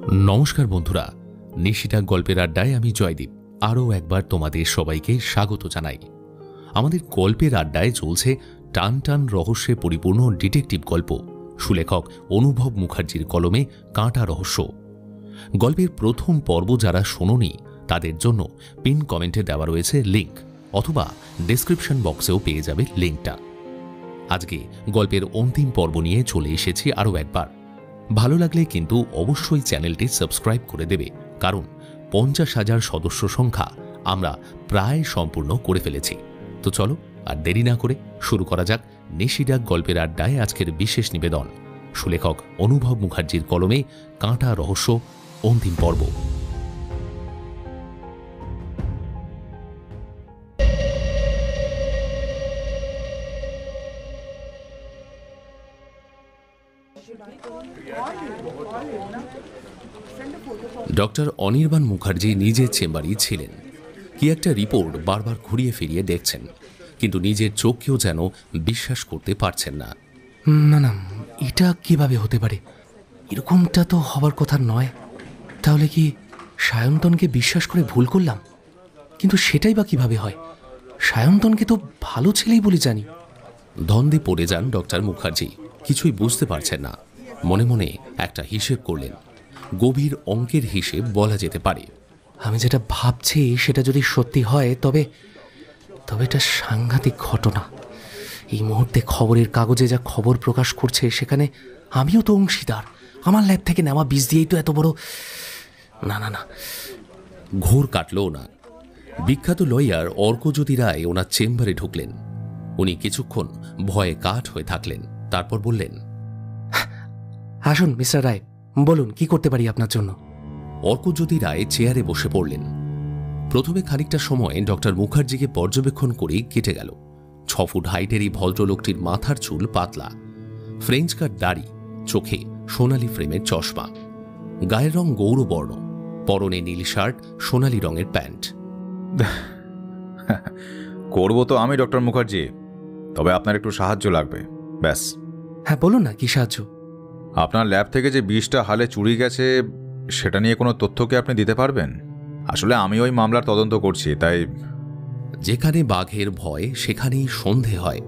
নমস্কার বন্ধুরা, নিশিটা গল্পের আড্ডায় আমি জয়দীপ আরও একবার তোমাদের সবাইকে স্বাগত জানাই। আমাদের গল্পের আড্ডায় চলছে টান টান রহস্যে পরিপূর্ণ ডিটেকটিভ গল্প, সুলেখক অনুভব মুখার্জির কলমে কাঁটা রহস্য। গল্পের প্রথম পর্ব যারা শোনোনি তাদের জন্য পিন কমেন্টে দেওয়া রয়েছে লিঙ্ক, অথবা ডেসক্রিপশন বক্সেও পেয়ে যাবে লিঙ্কটা। আজকে গল্পের অন্তিম পর্ব নিয়ে চলে এসেছি আরও একবার। ভালো লাগলে কিন্তু অবশ্যই চ্যানেলটি সাবস্ক্রাইব করে দেবে, কারণ 50,000 সদস্য সংখ্যা আমরা প্রায় সম্পূর্ণ করে ফেলেছি। তো চলো আর দেরি না করে শুরু করা যাক নিশিডাক গল্পের আড্ডায় আজকের বিশেষ নিবেদন, সুলেখক অনুভব মুখার্জির কলমে কাঁটা রহস্য অন্তিম পর্ব। ডক্টর অনির্বাণ মুখার্জি নিজের চেম্বারেই ছিলেন। কি একটা রিপোর্ট বারবার ঘুরিয়ে ফিরিয়ে দেখছেন, কিন্তু নিজের চোখকেও যেন বিশ্বাস করতে পারছেন না। না না, এটা কিভাবে হতে পারে? এরকমটা তো হবার কথা নয়। তাহলে কি সায়ন্তনকে বিশ্বাস করে ভুল করলাম? কিন্তু সেটাই বা কিভাবে হয়? সায়ন্তনকে তো ভালো ছেলেই বলে জানি। দ্বন্দ্বে পড়ে যান ডক্টর মুখার্জি, কিছুই বুঝতে পারছেন না। মনে মনে একটা হিসেব করলেন, গভীর অঙ্কের হিসেব বলা যেতে পারে। আমি যেটা ভাবছি সেটা যদি সত্যি হয় তবে এটা সাংঘাতিক ঘটনা। এই মুহূর্তে খবরের কাগজে যা খবর প্রকাশ করছে সেখানে আমিও তো অংশীদার। আমার ল্যাব থেকে নেওয়া বীজ দিয়েই তো এত বড়। না না না, ঘোর কাটল ওনার। বিখ্যাত লয়ার অর্কজ্যোতি রায় ওনার চেম্বারে ঢুকলেন। উনি কিছুক্ষণ ভয়ে কাঠ হয়ে থাকলেন, তারপর বললেন, আসুন মিস্টার রায়, বলুন কি করতে পারি আপনার জন্য। অর্কজ্যোতি রায় চেয়ারে বসে পড়লেন। প্রথমে খানিকটা সময় ডক্টর মুখার্জিকে পর্যবেক্ষণ করেই কেটে গেল। 6 ফুট হাইটের এই ভদ্রলোকটির মাথার চুল পাতলা, ফ্রেঞ্চ কাট দাড়ি, চোখে সোনালি ফ্রেমের চশমা, গায়ের রং গৌরবর্ণ, পরনে নীল শার্ট, সোনালি রঙের প্যান্ট। করবো তো আমি ডক্টর মুখার্জি, তবে আপনার একটু সাহায্য লাগবে, ব্যাস। হ্যাঁ বলুন না, কি সাহায্য? আপনার ল্যাব থেকে যে বিষটা হালে চুরি গেছে সেটা নিয়ে কোনো তথ্য কি আপনি দিতে পারবেন? আসলে আমি ওই মামলার তদন্ত করছি, তাই। যেখানে বাঘের ভয় সেখানেই সন্ধে হয়।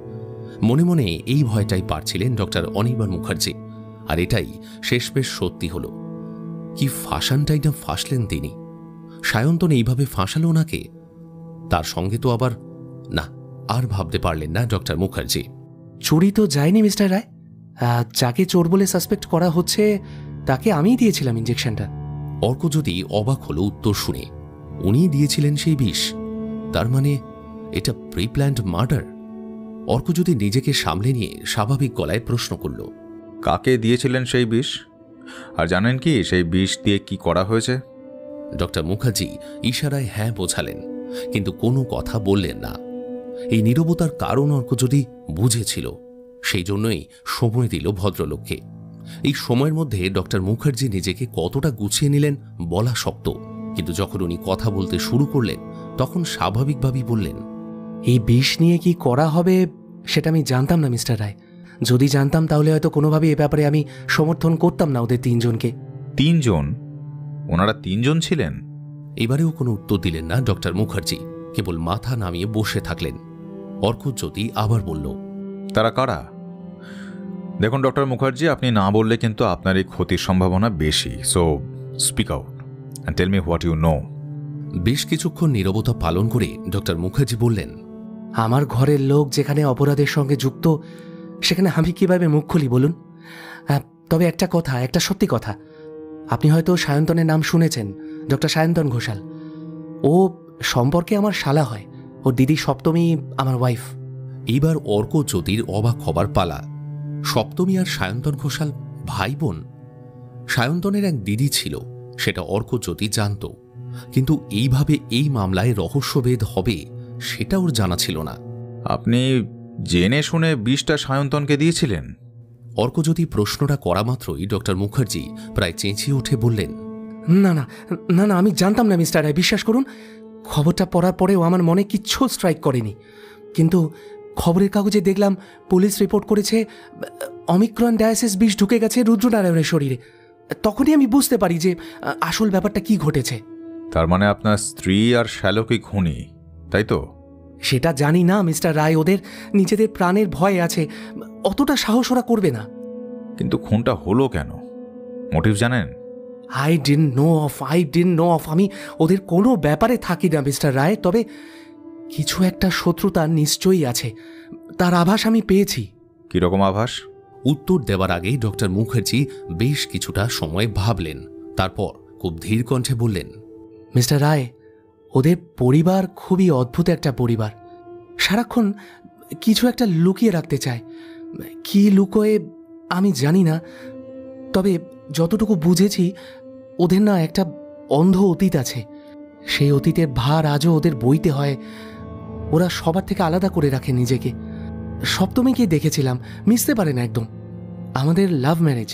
মনে মনে এই ভয়টাই পারছিলেন ডক্টর অনির্বাণ মুখার্জি, আর এটাই শেষমেশ সত্যি হল। কি ফাঁসানটাই না ফাঁসলেন তিনি! সায়ন্তন এইভাবে ফাঁসালো ওনাকে। তার সঙ্গে তো আবার না, আর ভাবতে পারলেন না ডক্টর মুখার্জি। চুরি তো যায়নি মিস্টার রায়। যাকে চোর বলে সাসপেক্ট করা হচ্ছে তাকে আমিই দিয়েছিলাম ইঞ্জেকশনটা। অর্কজ্যোতি অবাক হলো উত্তর শুনে। উনিই দিয়েছিলেন সেই বিষ? তার মানে এটা প্রিপ্ল্যান্ড মার্ডার। অর্কজ্যোতি নিজেকে সামলে নিয়ে স্বাভাবিক গলায় প্রশ্ন করল, কাকে দিয়েছিলেন সেই বিষ? আর জানেন কি সেই বিষ দিয়ে কি করা হয়েছে? ডক্টর মুখার্জি ইশারায় হ্যাঁ বোঝালেন, কিন্তু কোনো কথা বললেন না। এই নীরবতার কারণ অর্কজ্যোতি বুঝেছিল, সেই জন্যই সময় দিল ভদ্রলোককে। এই সময়ের মধ্যে ডক্টর মুখার্জি নিজেকে কতটা গুছিয়ে নিলেন বলা শক্ত, কিন্তু যখন উনি কথা বলতে শুরু করলেন তখন স্বাভাবিকভাবেই বললেন, এই বিষ নিয়ে কি করা হবে সেটা আমি জানতাম না মিস্টার রায়। যদি জানতাম তাহলে হয়তো কোনোভাবে এ ব্যাপারে আমি সমর্থন করতাম না ওদের 3 জনকে। 3 জন? ওনারা 3 জন ছিলেন? এবারেও কোনো উত্তর দিলেন না ডক্টর মুখার্জি, কেবল মাথা নামিয়ে বসে থাকলেন। অর্কজ্যোতি আবার বলল, তারা কারা? দেখুন ডক্টর মুখার্জি, আপনি না বললে কিন্তু আপনার এই ক্ষতির সম্ভাবনা বেশি, so speak out and tell me what you know. বেশ কিছুক্ষণ নীরবতা পালন করে ডক্টর মুখার্জি বললেন, আমার ঘরের লোক যেখানে অপরাধের সঙ্গে যুক্ত সেখানে আমি কিভাবে মুখ খুলি বলুন? তবে একটা সত্যি কথা, আপনি হয়তো সায়ন্তনের নাম শুনেছেন, ডক্টর সায়ন্তন ঘোষাল। ও সম্পর্কে আমার শালা হয়, ওর দিদি সপ্তমী আমার ওয়াইফ। এইবার অর্কজ্যোতির অবাক হবার পালা। সপ্তমী আর সায়ন্তন ঘোষাল ভাই বোন? সায়ন্তনের এক দিদি ছিল, সেটা অর্কজ্যোতি জানত, কিন্তু এইভাবে এই মামলায় রহস্যভেদ হবে সেটা ওর জানা ছিল না। আপনি জেনে শুনে বিষটা সায়ন্তনকে দিয়েছিলেন? অর্কজ্যোতি প্রশ্নটা করা মাত্রই ডক্টর মুখার্জি প্রায় চেঁচিয়ে উঠে বললেন, না না না না, আমি জানতাম না মিস্টার রায়, বিশ্বাস করুন। খবরটা পড়ার পরেও আমার মনে কিচ্ছু স্ট্রাইক করেনি, কিন্তু খবরের কাগজে দেখলাম পুলিশ রিপোর্ট করেছে অমিক্রন ডায়াসিস বিষ ঢুকে গেছে রুদ্রনারায়ণের শরীরে। তখনই আমি বুঝতে পারি যে আসল ব্যাপারটা কি ঘটেছে। তার মানে আপনার স্ত্রী আর শ্যালকই খুনি, তাই তো? সেটা জানি না মিস্টার রায়, ওদের নিজেদের প্রাণের ভয় আছে, অতটা সাহস ওরা করবে না। কিন্তু খুনটা হলো কেন, মোটিভ জানেন? I didn't know of. আমি ওদের কোনো ব্যাপারে থাকি না মিস্টার রায়, তবে কিছু একটা শত্রুতা নিশ্চয়ই আছে, তার আভাস আমি পেয়েছি। কিরকম আভাস? উত্তর দেওয়ার আগেই ডক্টর মুখার্জি বেশ কিছুটা সময় ভাবলেন, তারপর খুব ধীর কণ্ঠে বললেন, মিস্টার রায়, ওদের পরিবার খুবই অদ্ভুত একটা পরিবার। সারাক্ষণ কিছু একটা লুকিয়ে রাখতে চায়। কি লুকোয় আমি জানি না, তবে যতটুকু বুঝেছি ওদের না একটা অন্ধ অতীত আছে। সেই অতীতের ভার আজও ওদের বইতে হয়। ওরা সবার থেকে আলাদা করে রাখে নিজেকে। সপ্তমীকে দেখেছিলাম, মিশতে পারে না একদম। আমাদের লাভ ম্যারেজ,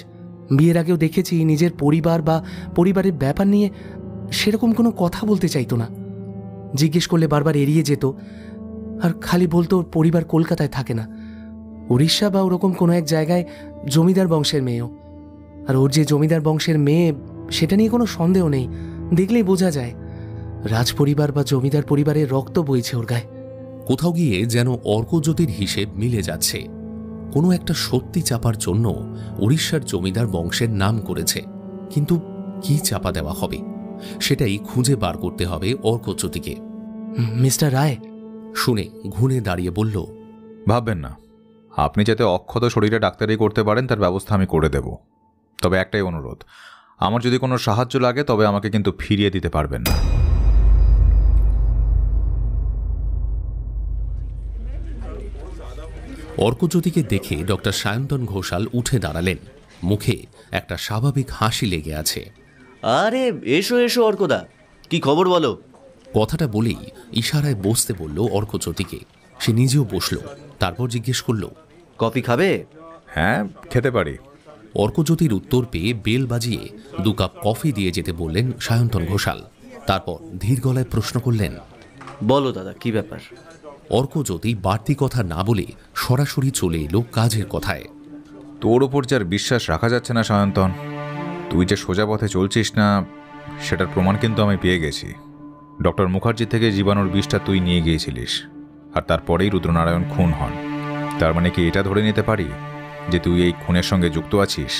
বিয়ের আগেও দেখেছি নিজের পরিবার বা পরিবারের ব্যাপার নিয়ে সেরকম কোনো কথা বলতে চাইতো না। জিজ্ঞেস করলে বারবার এড়িয়ে যেত, আর খালি বলতো ওর পরিবার কলকাতায় থাকে না, উড়িষ্যা বা ওরকম কোনো এক জায়গায় জমিদার বংশের মেয়েও। আর ওর যে জমিদার বংশের মেয়ে সেটা নিয়ে কোনো সন্দেহ নেই, দেখলেই বোঝা যায় রাজপরিবার বা জমিদার পরিবারের রক্ত বইছে ওর গায়ে। কোথাও গিয়ে যেন অর্কজ্যোতির হিসেব মিলে যাচ্ছে। কোনো একটা সত্যি চাপার জন্য উড়িষ্যার জমিদার বংশের নাম করেছে, কিন্তু কি চাপা দেওয়া হবে সেটাই খুঁজে বার করতে হবে অর্কজ্যোতিকে। মিস্টার রায় শুনে ঘুরে দাঁড়িয়ে বলল, ভাববেন না, আপনি যাতে অক্ষত শরীরে ডাক্তারি করতে পারেন তার ব্যবস্থা আমি করে দেব। তবে একটাই অনুরোধ, আমার যদি কোনো সাহায্য লাগে তবে আমাকে কিন্তু ফিরিয়ে দিতে পারবেন না। অর্কজ্যোতিকে দেখে ডক্টর সায়ন্তন ঘোষাল উঠে দাঁড়ালেন। মুখে একটা স্বাভাবিক হাসি লেগে আছে। আরে এসো এসো অর্কদা, কি খবর বলো? কথাটা বলেই ইশারায় বসতে বলল অর্কজ্যোতিকে। সে নিজেও বসল, তারপর জিজ্ঞেস করল, কফি খাবে? হ্যাঁ, খেতে পারি। অর্কজ্যোতির উত্তর পেয়ে বেল বাজিয়ে 2 কাপ কফি দিয়ে যেতে বললেন সায়ন্তন ঘোষাল। তারপর ধীর গলায় প্রশ্ন করলেন, বলো দাদা, কি ব্যাপার? অর্কজ্যোতি বাড়তি কথা না বলে সরাসরি চলে এলো কাজের কথায়। তোর ওপর যার বিশ্বাস রাখা যাচ্ছে না সায়ন্তন, তুই যে সোজা পথে চলছিস না সেটার প্রমাণ কিন্তু আমি পেয়ে গেছি। ডক্টর মুখার্জি থেকে জীবাণুর বিষটা তুই নিয়ে গিয়েছিলিস, আর তারপরেই রুদ্রনারায়ণ খুন হন। তার মানে কি এটা ধরে নিতে পারি যে তুই এই খুনের সঙ্গে যুক্ত আছিস?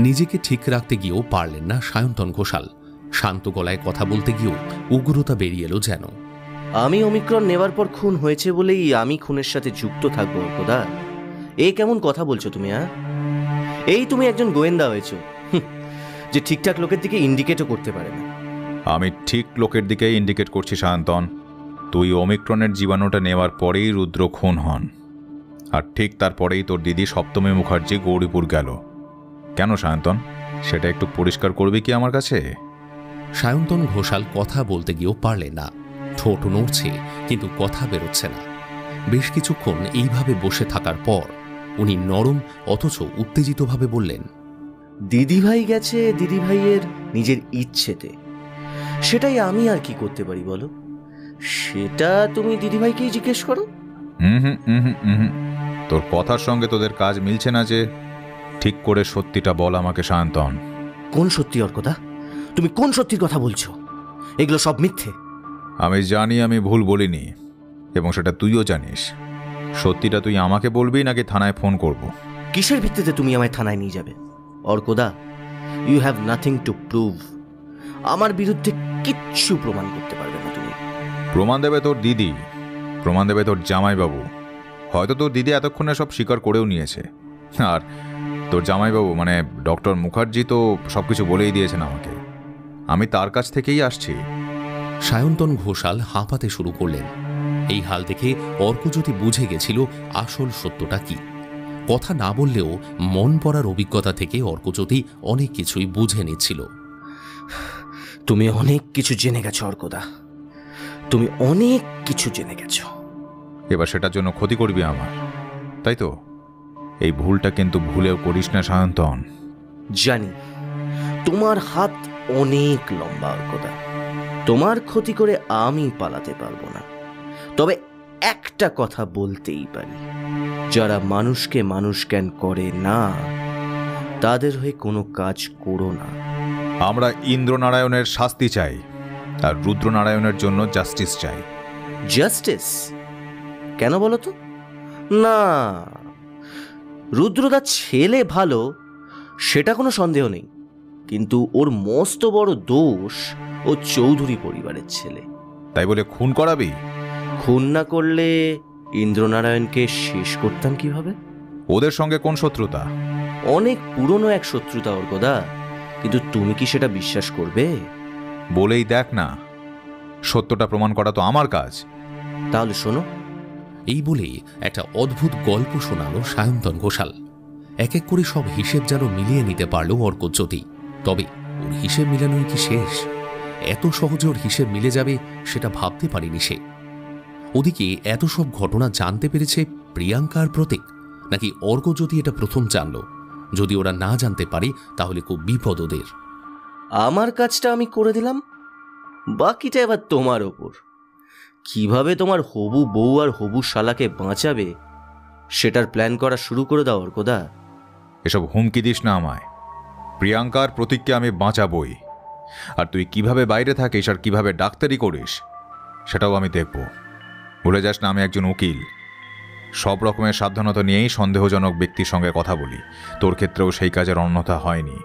নিজেকে ঠিক রাখতে গিয়েও পারলেন না সায়ন্তন ঘোষাল। শান্ত গলায় কথা বলতে গিয়েও উগ্রতা বেরিয়ে এলো যেন। আমি ওমিক্রন নেওয়ার পর খুন হয়েছে বলেই আমি খুনের সাথে যুক্ত থাকবো অর্কদা? এ কেমন কথা বলছো তুমি? এই তুমি একজন গোয়েন্দা হয়েছো যে ঠিকঠাক লোকের দিকে ইন্ডিকেটও করতে পারে না। আমি ঠিক লোকের দিকে ইন্ডিকেট করছি সায়ন্তন। তুই ওমিক্রনের জীবাণুটা নেওয়ার পরেই রুদ্র খুন হন, আর ঠিক তারপরেই তোর দিদি সপ্তমী মুখার্জি গৌরীপুর গেল। কেন সায়ন্তন, সেটা একটু পরিষ্কার করবি কি আমার কাছে? সায়ন্তন ঘোষাল কথা বলতে গিয়েও পারলেন না। ঠোঁট নড়ছে কিন্তু কথা বেরোচ্ছে না। বেশ কিছুক্ষণ এইভাবে বসে থাকার পর উনি নরম অথচ উত্তেজিতভাবে বললেন, দিদিভাই গেছে দিদিভাইয়ের নিজের ইচ্ছেতে, সেটাই আমি আর কি করতে পারি বলো? সেটা তুমি দিদিভাইকেই জিজ্ঞেস করো। তোর কথার সঙ্গে তোদের কাজ মিলছে না যে। ঠিক করে সত্যিটা বল আমাকে সায়ন্তন। কোন সত্যি অর্কদা? তুমি কোন সত্যির কথা বলছো? এগুলো সব মিথ্যে। আমি জানি আমি ভুল বলিনি, এবং সেটা তুইও জানিস। সত্যিটা তুই আমাকে বলবি নাকি থানায় ফোন করব? কিসের ভিত্তিতে তুমি আমায় থানায় নিয়ে যাবে অর্কদা? You have nothing to prove. আমার বিরুদ্ধে কিচ্ছু প্রমাণ করতে পারবে না তুমি। প্রমাণ দেবে তোর দিদি, প্রমাণ দেবে তোর জামাইবাবু। হয়তো তোর দিদি এতক্ষণে সব স্বীকার করেও নিয়েছে, আর তোর জামাইবাবু মানে ডক্টর মুখার্জি তো সবকিছু বলেই দিয়েছেন আমাকে। আমি তার কাছ থেকেই আসছি। সায়ন্তন ঘোষাল হাঁপাতে শুরু করলেন। এই হাল দেখে অর্কজ্যোতি বুঝে গেছিল আসল সত্যটা কি। কথা না বললেও মন পড়ার অভিজ্ঞতা থেকে অর্কজ্যোতি অনেক কিছুই বুঝে নিচ্ছিল। তুমি অনেক কিছু জেনে গেছো অর্কদা, তুমি অনেক কিছু জেনে গেছো। এবার সেটার জন্য ক্ষতি করবি আমার, তাই তো? এই ভুলটা কিন্তু ভুলেও করিস না সায়ন্তন। জানি তোমার হাত অনেক লম্বা অর্কদা, তোমার ক্ষতি করে আমি পালাতে পারবো না। তবে একটা কথা বলতেই পারি, যারা মানুষকে মানুষ জ্ঞান করে না তাদের হয়ে কোনো কাজ করো না। আমরা ইন্দ্রনারায়ণের শাস্তি চাই, আর রুদ্রনারায়ণের জন্য জাস্টিস চাই। জাস্টিস কেন বলো তো? না, রুদ্রদার ছেলে ভালো, সেটা কোনো সন্দেহ নেই, কিন্তু ওর মস্ত বড় দোষ ও চৌধুরী পরিবারের ছেলে। তাই বলে খুন করাবি? খুন না করলে ইন্দ্রনারায়ণকে শেষ করতাম কিভাবে? ওদের সঙ্গে কোন শত্রুতা? অনেক পুরনো এক শত্রুতা অর্কদা, কিন্তু তুমি কি সেটা বিশ্বাস করবে? বলেই দেখ না, সত্যটা প্রমাণ করা তো আমার কাজ। তাহলে শোনো। এই বলে একটা অদ্ভুত গল্প শোনালো সায়ন্তন ঘোষাল। এক এক করে সব হিসেব যেন মিলিয়ে নিতে পারল অর্কজ্যোতি। তবে ওর হিসেব মিলানোই কি শেষ? এত সহজে ওর হিসেব মিলে যাবে সেটা ভাবতে পারেনি সে। ওদিকে এত সব ঘটনা জানতে পেরেছে প্রিয়াঙ্কার প্রতীক, নাকি অর্কজ্যোতি এটা প্রথম জানল? যদি ওরা না জানতে পারে তাহলে খুব বিপদ ওদের। আমার কাজটা আমি করে দিলাম, বাকিটা এবার তোমার ওপর। কিভাবে তোমার হবু বউ আর হবু শালাকে বাঁচাবে সেটার প্ল্যান করা শুরু করে দাও অর্কদা। এসব হুমকি দিস না আমায়। প্রিয়াঙ্কার প্রতীককে আমি বাঁচাবই, আর তুই কিভাবে বাইরে থাকিস আর কিভাবে ডাক্তারি করিস সেটাও আমি দেখব। ভুলে যাস না আমি একজন উকিল। সব রকমের সাবধানতা নিয়েই সন্দেহজনক ব্যক্তির সঙ্গে কথা বলি। তোর ক্ষেত্রেও সেই কাজের অন্যথা হয়নি।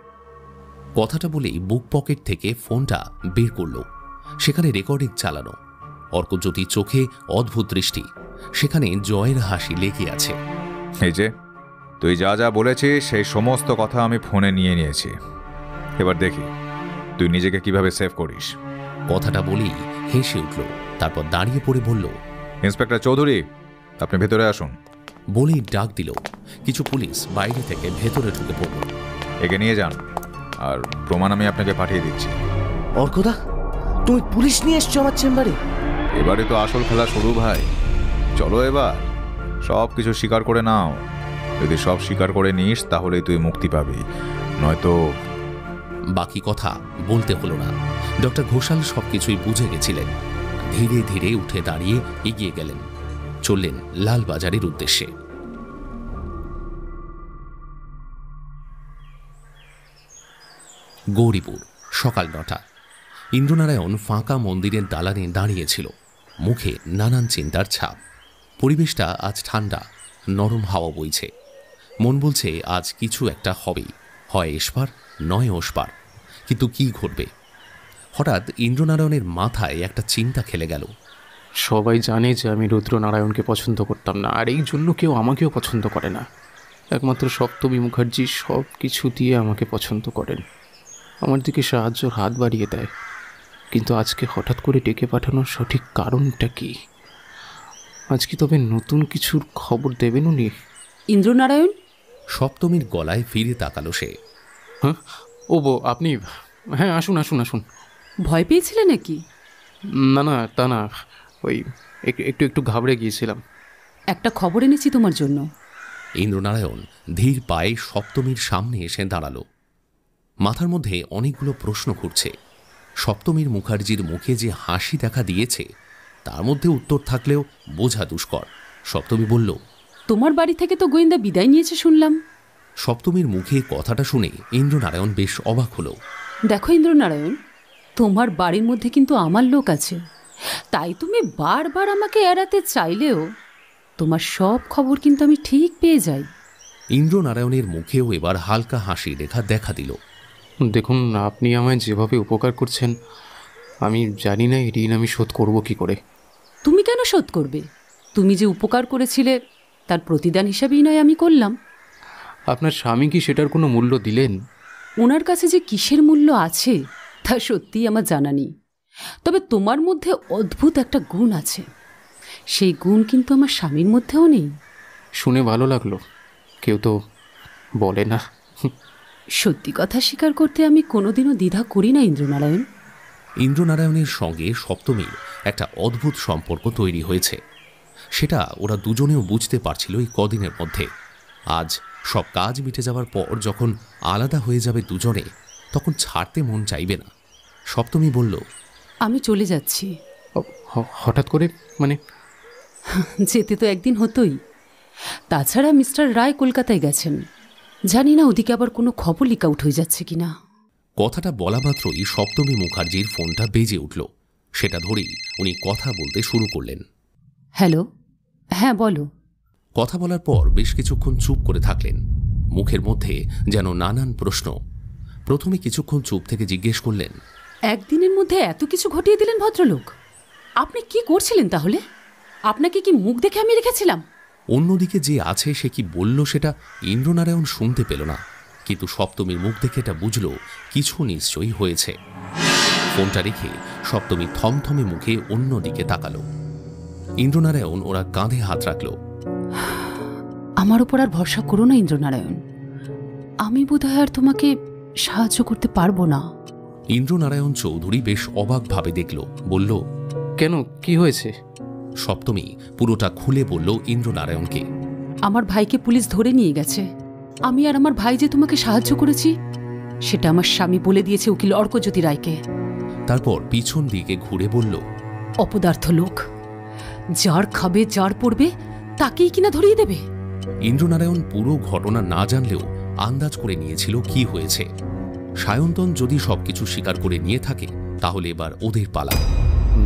কথাটা বলেই বুক পকেট থেকে ফোনটা বের করল। সেখানে রেকর্ডিং চালানো। অর্কজ্যোতির চোখে অদ্ভুত দৃষ্টি, সেখানে জয়ের হাসি লেগে আছে। এই যে তুই যা যা বলেছিস সেই সমস্ত কথা আমি ফোনে নিয়ে নিয়েছি। এবার দেখি তুই নিজেকে কিভাবে সেভ করিস। কথাটা বলেই হেসে উঠল, তারপর দাঁড়িয়ে পড়ে বলল, ইন্সপেক্টর চৌধুরী, আপনি ভেতরে আসুন। বলেই ডাক দিল। কিছু পুলিশ বাইরে থেকে ভেতরে ঢুকে পড়ল। একে নিয়ে যান, আর প্রমাণ আমি আপনাকে পাঠিয়ে দিচ্ছি। অর্কদা, তুমি পুলিশ নিয়ে এসছো আমার চেম্বারে? এবারে তো আসল খেলা শুরু ভাই। চলো এবার সব কিছু স্বীকার করে নাও। যদি সব স্বীকার করে নিস তাহলেই তুই মুক্তি পাবি, নয়তো। বাকি কথা বলতে হলো না। ডক্টর ঘোষাল সবকিছুই বুঝে গেছিলেন। ধীরে ধীরে উঠে দাঁড়িয়ে এগিয়ে গেলেন, চললেন লালবাজারের উদ্দেশ্যে। গৌরীপুর, সকাল 9টা। ইন্দ্রনারায়ণ ফাঁকা মন্দিরের দালানে দাঁড়িয়েছিল, মুখে নানান চিন্তার ছাপ। পরিবেশটা আজ ঠান্ডা, নরম হাওয়া বইছে। মন বলছে আজ কিছু একটা হবেই, হয় এসপার নয় ওসপার। কিন্তু কি ঘটবে? হঠাৎ ইন্দ্রনারায়ণের মাথায় একটা চিন্তা খেলে গেল। সবাই জানে যে আমি রুদ্রনারায়ণকে পছন্দ করতাম না, আর এই জন্য কেউ আমাকেও পছন্দ করে না। একমাত্র সপ্তমী মুখার্জি সব কিছু দিয়ে আমাকে পছন্দ করেন, আমার দিকে সাহায্যর হাত বাড়িয়ে দেয়। কিন্তু আজকে হঠাৎ করে ডেকে পাঠানোর সঠিক কারণটা কি? আজকে তবে নতুন কিছুর খবর দেবেন উনি? ইন্দ্রনারায়ণ? সপ্তমীর গলায় ফিরে তাকালো সে। হ্যাঁ, ও বো, আপনি? হ্যাঁ, আসুন আসুন আসুন। ভয় পেয়েছিলে নাকি? না না, তা না, ওই একটু একটু ঘাবড়ে গিয়েছিলাম। একটা খবর এনেছি তোমার জন্য। ইন্দ্রনারায়ণ ধীর পায়ে সপ্তমীর সামনে এসে দাঁড়ালো। মাথার মধ্যে অনেকগুলো প্রশ্ন ঘুরছে। সপ্তমীর মুখার্জির মুখে যে হাসি দেখা দিয়েছে তার মধ্যে উত্তর থাকলেও বোঝা দুষ্কর। সপ্তমী বলল, তোমার বাড়ি থেকে তো গোয়েন্দা বিদায় নিয়েছে শুনলাম। সপ্তমীর মুখে কথাটা শুনে ইন্দ্রনারায়ণ বেশ অবাক হলো। দেখো ইন্দ্রনারায়ণ, তোমার বাড়ির মধ্যে কিন্তু আমার লোক আছে, তাই তুমি বারবার আমাকে এড়াতে চাইলেও তোমার সব খবর কিন্তু আমি ঠিক পেয়ে যাই। ইন্দ্রনারায়ণের মুখেও এবার হালকা হাসি রেখা দেখা দিল। দেখুন, আপনি আমায় যেভাবে উপকার করছেন, আমি জানি না এই ঋণ আমি শোধ করব কি করে। তুমি কেন শোধ করবে? তুমি যে উপকার করেছিলে তার প্রতিদান হিসাবেই নয় আমি করলাম। আপনার স্বামী কি সেটার কোনো মূল্য দিলেন? ওনার কাছে যে কিসের মূল্য আছে তা সত্যিই আমার জানা নেই, তবে তোমার মধ্যে অদ্ভুত একটা গুণ আছে, সেই গুণ কিন্তু আমার স্বামীর মধ্যেও নেই। শুনে ভালো লাগলো, কেউ তো বলে না। সত্যি কথা স্বীকার করতে আমি কোনোদিনও দ্বিধা করি না ইন্দ্রনারায়ণ। ইন্দ্রনারায়ণের সঙ্গে সপ্তমীর একটা অদ্ভুত সম্পর্ক তৈরি হয়েছে, সেটা ওরা দুজনেও বুঝতে পারছিল এই কদিনের মধ্যে। আজ সব কাজ মিটে যাওয়ার পর যখন আলাদা হয়ে যাবে দুজনে, তখন ছাড়তে মন চাইবে না। সপ্তমী বলল, আমি চলে যাচ্ছি। হঠাৎ করে মানে? যেতে তো একদিন হতোই। তাছাড়া মিস্টার রায় কলকাতায় গেছেন, জানি না ওদিকে আবার কোনো খবর লিক আউট হয়ে যাচ্ছে কিনা। কথাটা বলা মাত্রই সপ্তমী মুখার্জির ফোনটা বেজে উঠল। সেটা ধরেই উনি কথা বলতে শুরু করলেন। হ্যালো, হ্যাঁ বলো। কথা বলার পর বেশ কিছুক্ষণ চুপ করে থাকলেন, মুখের মধ্যে যেন নানান প্রশ্ন। প্রথমে কিছুক্ষণ চুপ থেকে জিজ্ঞেস করলেন, একদিনের মধ্যে এত কিছু ঘটিয়ে দিলেন ভদ্রলোক? আপনি কি করছিলেন তাহলে? আপনাকে কি মুখ দেখে আমি রেখেছিলাম? অন্যদিকে যে আছে সে কি বলল সেটা ইন্দ্রনারায়ণ শুনতে পেল না, কিন্তু সপ্তমীর মুখ দেখে এটা বুঝল কিছু নিশ্চয়ই হয়েছে। ফোনটা রেখে সপ্তমী থমথমে মুখে অন্যদিকে তাকালো। ইন্দ্রনারায়ণ ওরা কাঁধে হাত রাখল। আমার ওপর আর ভরসা করো না ইন্দ্রনারায়ণ, আমি বোধহয় আর তোমাকে সাহায্য করতে পারবো না। ইন্দ্রনারায়ণ চৌধুরী বেশ অবাকভাবে দেখল, বলল, কেন, কি হয়েছে? সপ্তমী পুরোটা খুলে বলল ইন্দ্রনারায়ণকে। আমার ভাইকে পুলিশ ধরে নিয়ে গেছে। আমি আর আমার ভাই যে তোমাকে সাহায্য করেছি সেটা আমার স্বামী বলে দিয়েছে উকিল অর্কজ্যোতি রায়কে। তারপর পিছন দিকে ঘুরে বলল, অপদার্থ লোক, যার খাবে যার পড়বে তাকেই কিনা ধরিয়ে দেবে। ইন্দ্রনারায়ণ পুরো ঘটনা না জানলেও আন্দাজ করে নিয়েছিল কি হয়েছে। সায়ন্তন যদি সবকিছু স্বীকার করে নিয়ে থাকে তাহলে এবার ওদের পালা।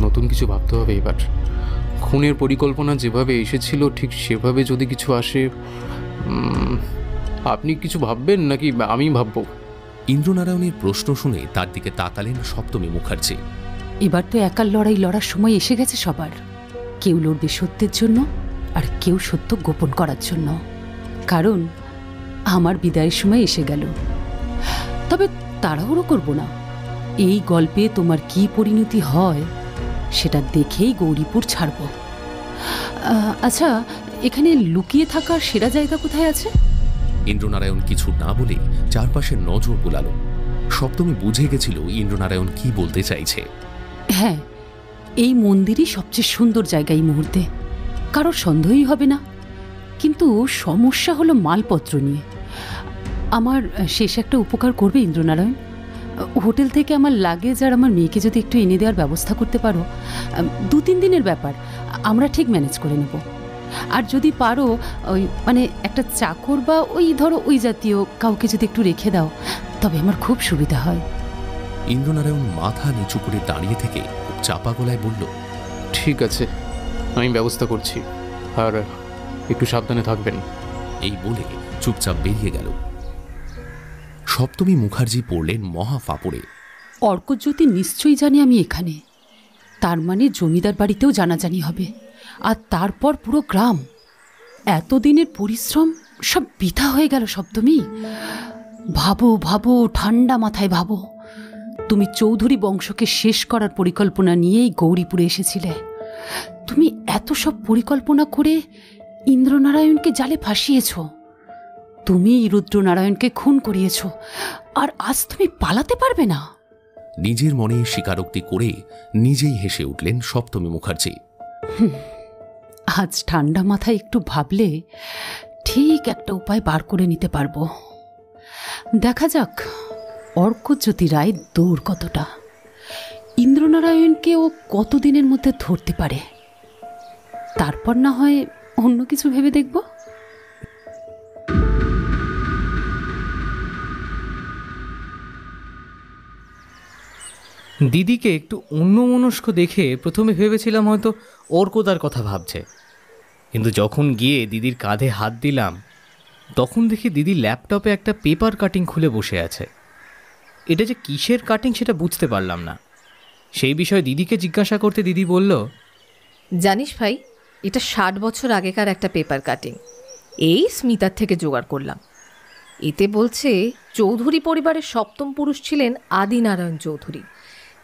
নতুন কিছু ভাবতে হবে এবার। খুনের পরিকল্পনা যেভাবে এসেছিল ঠিক সেভাবে যদি কিছু আসে। আপনি কিছু ভাববেন নাকি আমি ভাববো? ইন্দ্রনারায়ণের প্রশ্ন শুনে তার দিকে তাকালেন সপ্তমী মুখার্জি। এবার তো একার লড়াই লড়ার সময় এসে গেছে সবার। কেউ লড়বে সত্যের জন্য আর কেউ সত্য গোপন করার জন্য। কারণ আমার বিদায়ের সময় এসে গেল। তবে তাড়াহুড়ো করব না। এই গল্পে তোমার কি পরিণতি হয় সেটা দেখেই গৌরীপুর ছাড়ব। আচ্ছা, এখানে লুকিয়ে থাকার সেরা জায়গা কোথায় আছে? ইন্দ্রনারায়ণ কিছু না বলে চারপাশে নজর বোলালো। সপ্তমী বুঝে গেছিল ইন্দ্রনারায়ণ কি বলতে চাইছে। হ্যাঁ, এই মন্দিরই সবচেয়ে সুন্দর জায়গা এই মুহূর্তে, কারোর সন্দেহই হবে না। কিন্তু সমস্যা হলো মালপত্র নিয়ে। আমার শেষ একটা উপকার করবে ইন্দ্রনারায়ণ? হোটেল থেকে আমার লাগেজ আর আমার মেয়েকে যদি একটু এনে দেওয়ার ব্যবস্থা করতে পারো। 2-3 দিনের ব্যাপার, আমরা ঠিক ম্যানেজ করে নেব। আর যদি পারো ওই মানে একটা চাকর বা ওই ধরো ওই জাতীয় কাউকে যদি একটু রেখে দাও তবে আমার খুব সুবিধা হয়। ইন্দ্রনারায়ণ মাথা নিচু করে দাঁড়িয়ে থেকে খুব চাপা গলায় বলল, ঠিক আছে, আমি ব্যবস্থা করছি, আর একটু সাবধানে থাকবেন। এই বলে চুপচাপ বেরিয়ে গেল। সপ্তমী মুখার্জি পড়লেন মহা ফাপড়ে। অর্কজ্যোতি নিশ্চয়ই জানে আমি এখানে, তার মানে জমিদার বাড়িতেও জানাজানি হবে, আর তারপর পুরো গ্রাম। এতদিনের পরিশ্রম সব বৃথা হয়ে গেল সপ্তমী। ভাবো ভাবো, ঠান্ডা মাথায় ভাবো। তুমি চৌধুরী বংশকে শেষ করার পরিকল্পনা নিয়েই গৌরীপুরে এসেছিলে। তুমি এত সব পরিকল্পনা করে ইন্দ্রনারায়ণকে জালে ফাঁসিয়েছ। তুমি রুদ্রনারায়ণকে খুন করিয়েছ, আর আজ তুমি পালাতে পারবে না। নিজের মনে স্বীকারোক্তি করে নিজেই হেসে উঠলেন সপ্তমী মুখার্জি। আজ ঠান্ডা মাথায় একটু ভাবলে ঠিক একটা উপায় বার করে নিতে পারবো। দেখা যাক অর্কজ্যোতি রায় দৌড় কতটা, ইন্দ্রনারায়ণকে ও কতদিনের মধ্যে ধরতে পারে। তারপর না হয় অন্য কিছু ভেবে দেখব। দিদিকে একটু অন্যমনস্ক দেখে প্রথমে ভেবেছিলাম হয়তো অর্কদার কথা ভাবছে, কিন্তু যখন গিয়ে দিদির কাঁধে হাত দিলাম তখন দেখি দিদি ল্যাপটপে একটা পেপার কাটিং খুলে বসে আছে। এটা যে কিসের কাটিং সেটা বুঝতে পারলাম না। সেই বিষয়ে দিদিকে জিজ্ঞাসা করতে দিদি বলল, জানিস ভাই, এটা 60 বছর আগেকার একটা পেপার কাটিং, এই স্মিতার থেকে জোগাড় করলাম। এতে বলছে চৌধুরী পরিবারের 7ম পুরুষ ছিলেন আদিনারায়ণ চৌধুরী।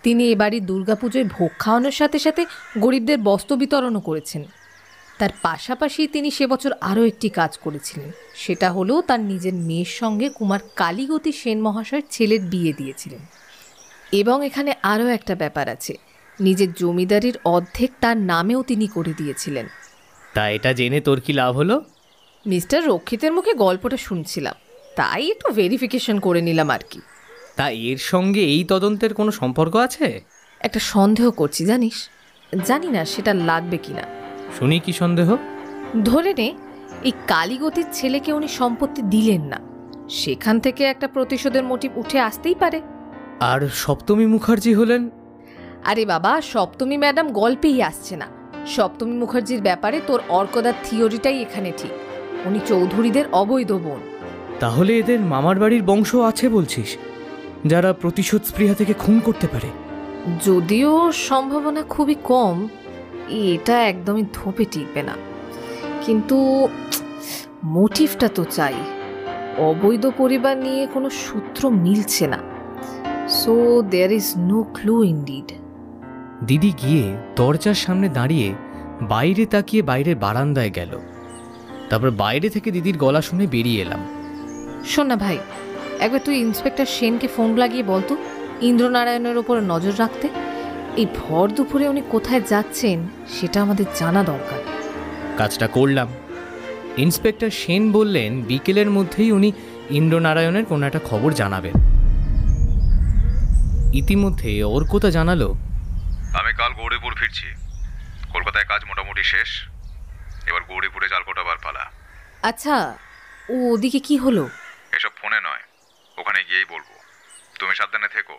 তিনি এ বাড়ির দুর্গাপুজোয় ভোগ খাওয়ানোর সাথে সাথে গরিবদের বস্ত্র বিতরণও করেছেন। তার পাশাপাশি তিনি সে বছর আরও একটি কাজ করেছিলেন, সেটা হলো তার নিজের মেয়ের সঙ্গে কুমার কালীগতি সেন মহাশয়ের ছেলের বিয়ে দিয়েছিলেন। এবং এখানে আরও একটা ব্যাপার আছে, নিজের জমিদারির অর্ধেক তার নামেও তিনি করে দিয়েছিলেন। তা এটা জেনে তোর কি লাভ হলো? মিস্টার রক্ষিতের মুখে গল্পটা শুনছিলাম, তাই একটু ভেরিফিকেশন করে নিলাম আর কি। তা এর সঙ্গে এই তদন্তের কোনো সম্পর্ক আছে? একটা সন্দেহ করছি জানিস, জানি না সেটা লাগবে কিনা। শুনি, কি সন্দেহ? ধরে নে এই কালীগতির ছেলেকে উনি সম্পত্তি দিলেন না, সেখান থেকে একটা প্রতিশোধের মোটিভ উঠে আসতেই পারে। আর সপ্তমী মুখার্জি হলেন? আরে বাবা, সপ্তমী ম্যাডাম গল্পেই আসছে না। সপ্তমী মুখার্জির ব্যাপারে তোর অর্কদার থিওরিটাই এখানে ঠিক। উনি চৌধুরীদের অবৈধ বোন। তাহলে এদের মামার বাড়ির বংশ আছে বলছিস, যারা প্রতিশোধ স্পৃহা থেকে খুন করতে পারে? যদিও সম্ভাবনা খুবই কম, এটা একদমই ধোপে টিকবে না, কিন্তু মোটিভটা তো চাই। অবৈধ পরিবার নিয়ে কোনো সূত্র মিলছে না, so there is no clue indeed. দিদি গিয়ে দরজার সামনে দাঁড়িয়ে বাইরে তাকিয়ে বাইরের বারান্দায় গেল। তারপর বাইরে থেকে দিদির গলা শুনে বেরিয়ে এলাম। শোন না ভাই, একবার তুই ইন্সপেক্টর সেনকে ফোন লাগিয়ে বলতো ইন্দ্রনারায়ণের ওপর নজর রাখতে। এই ভর দুপুরে উনি কোথায় যাচ্ছেন সেটা আমাদের জানা দরকার। কাজটা করলাম। ইন্সপেক্টর সেন বললেন বিকেলের মধ্যেই উনি ইন্দ্রনারায়ণের কোনো একটা খবর জানাবেন। ইতিমধ্যে অর্কতা জানালো, আমি কাল গৌরীপুর ফিরছি। কলকাতায় কাজ মোটামুটি শেষ, এবার গৌরীপুরে জাল কোটাবার পালা। আচ্ছা, ও ওদিকে কি হলো? এসব ফোনে নয়, ওখানে গিয়েই বলবো। তুমি সাবধানে থেকো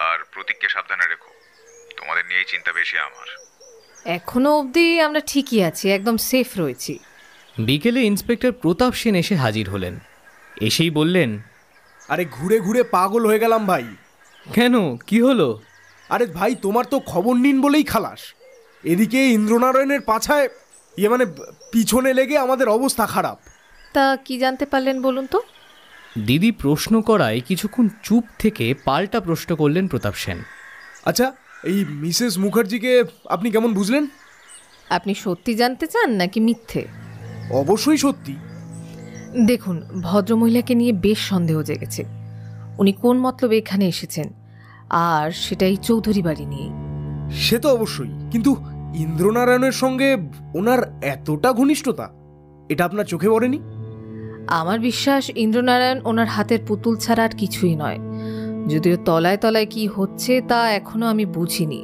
আর প্রতীককে সাবধানে রেখো। তোমাদের নিয়েই চিন্তা বেশি আমার। এখনো অবধি আমরা ঠিকই আছি, একদম সেফ রয়েছি। বিকেলে ইন্সপেক্টর প্রতাপ সেন এসে হাজির হলেন। এসেই বললেন, আরে ঘুরে ঘুরে পাগল হয়ে গেলাম ভাই। কেন, কি হলো? আরে ভাই, তোমার তো খবর নিন বলেই খালাস। এদিকে ইন্দ্রনারায়ণের পাছায় মানে পিছনে লেগে আমাদের অবস্থা খারাপ। তা কি জানতে পারলেন বলুন তো? দিদি প্রশ্ন করায় কিছুক্ষণ চুপ থেকে পাল্টা প্রশ্ন করলেন প্রতাপ সেন। আচ্ছা, এই মিসেস মুখার্জিকে আপনি কেমন বুঝলেন? আপনি সত্যি জানতে চান নাকি মিথ্যে? অবশ্যই সত্যি। দেখুন, ভদ্রমহিলাকে নিয়ে বেশ সন্দেহ জেগেছে। উনি কোন মতলবে এখানে এসেছেন, আর সেটাই চৌধুরী বাড়ি নিয়ে। সে তো অবশ্যই, কিন্তু ইন্দ্রনারায়ণের সঙ্গে ওনার এতটা ঘনিষ্ঠতা, এটা আপনার চোখে পড়েনি? আমার বিশ্বাস ইন্দ্রনারায়ণ ওনার হাতের পুতুল ছাড়া আর কিছুই নয়। যদিও তলায় তলায় কি হচ্ছে তা এখনো আমি বুঝিনি।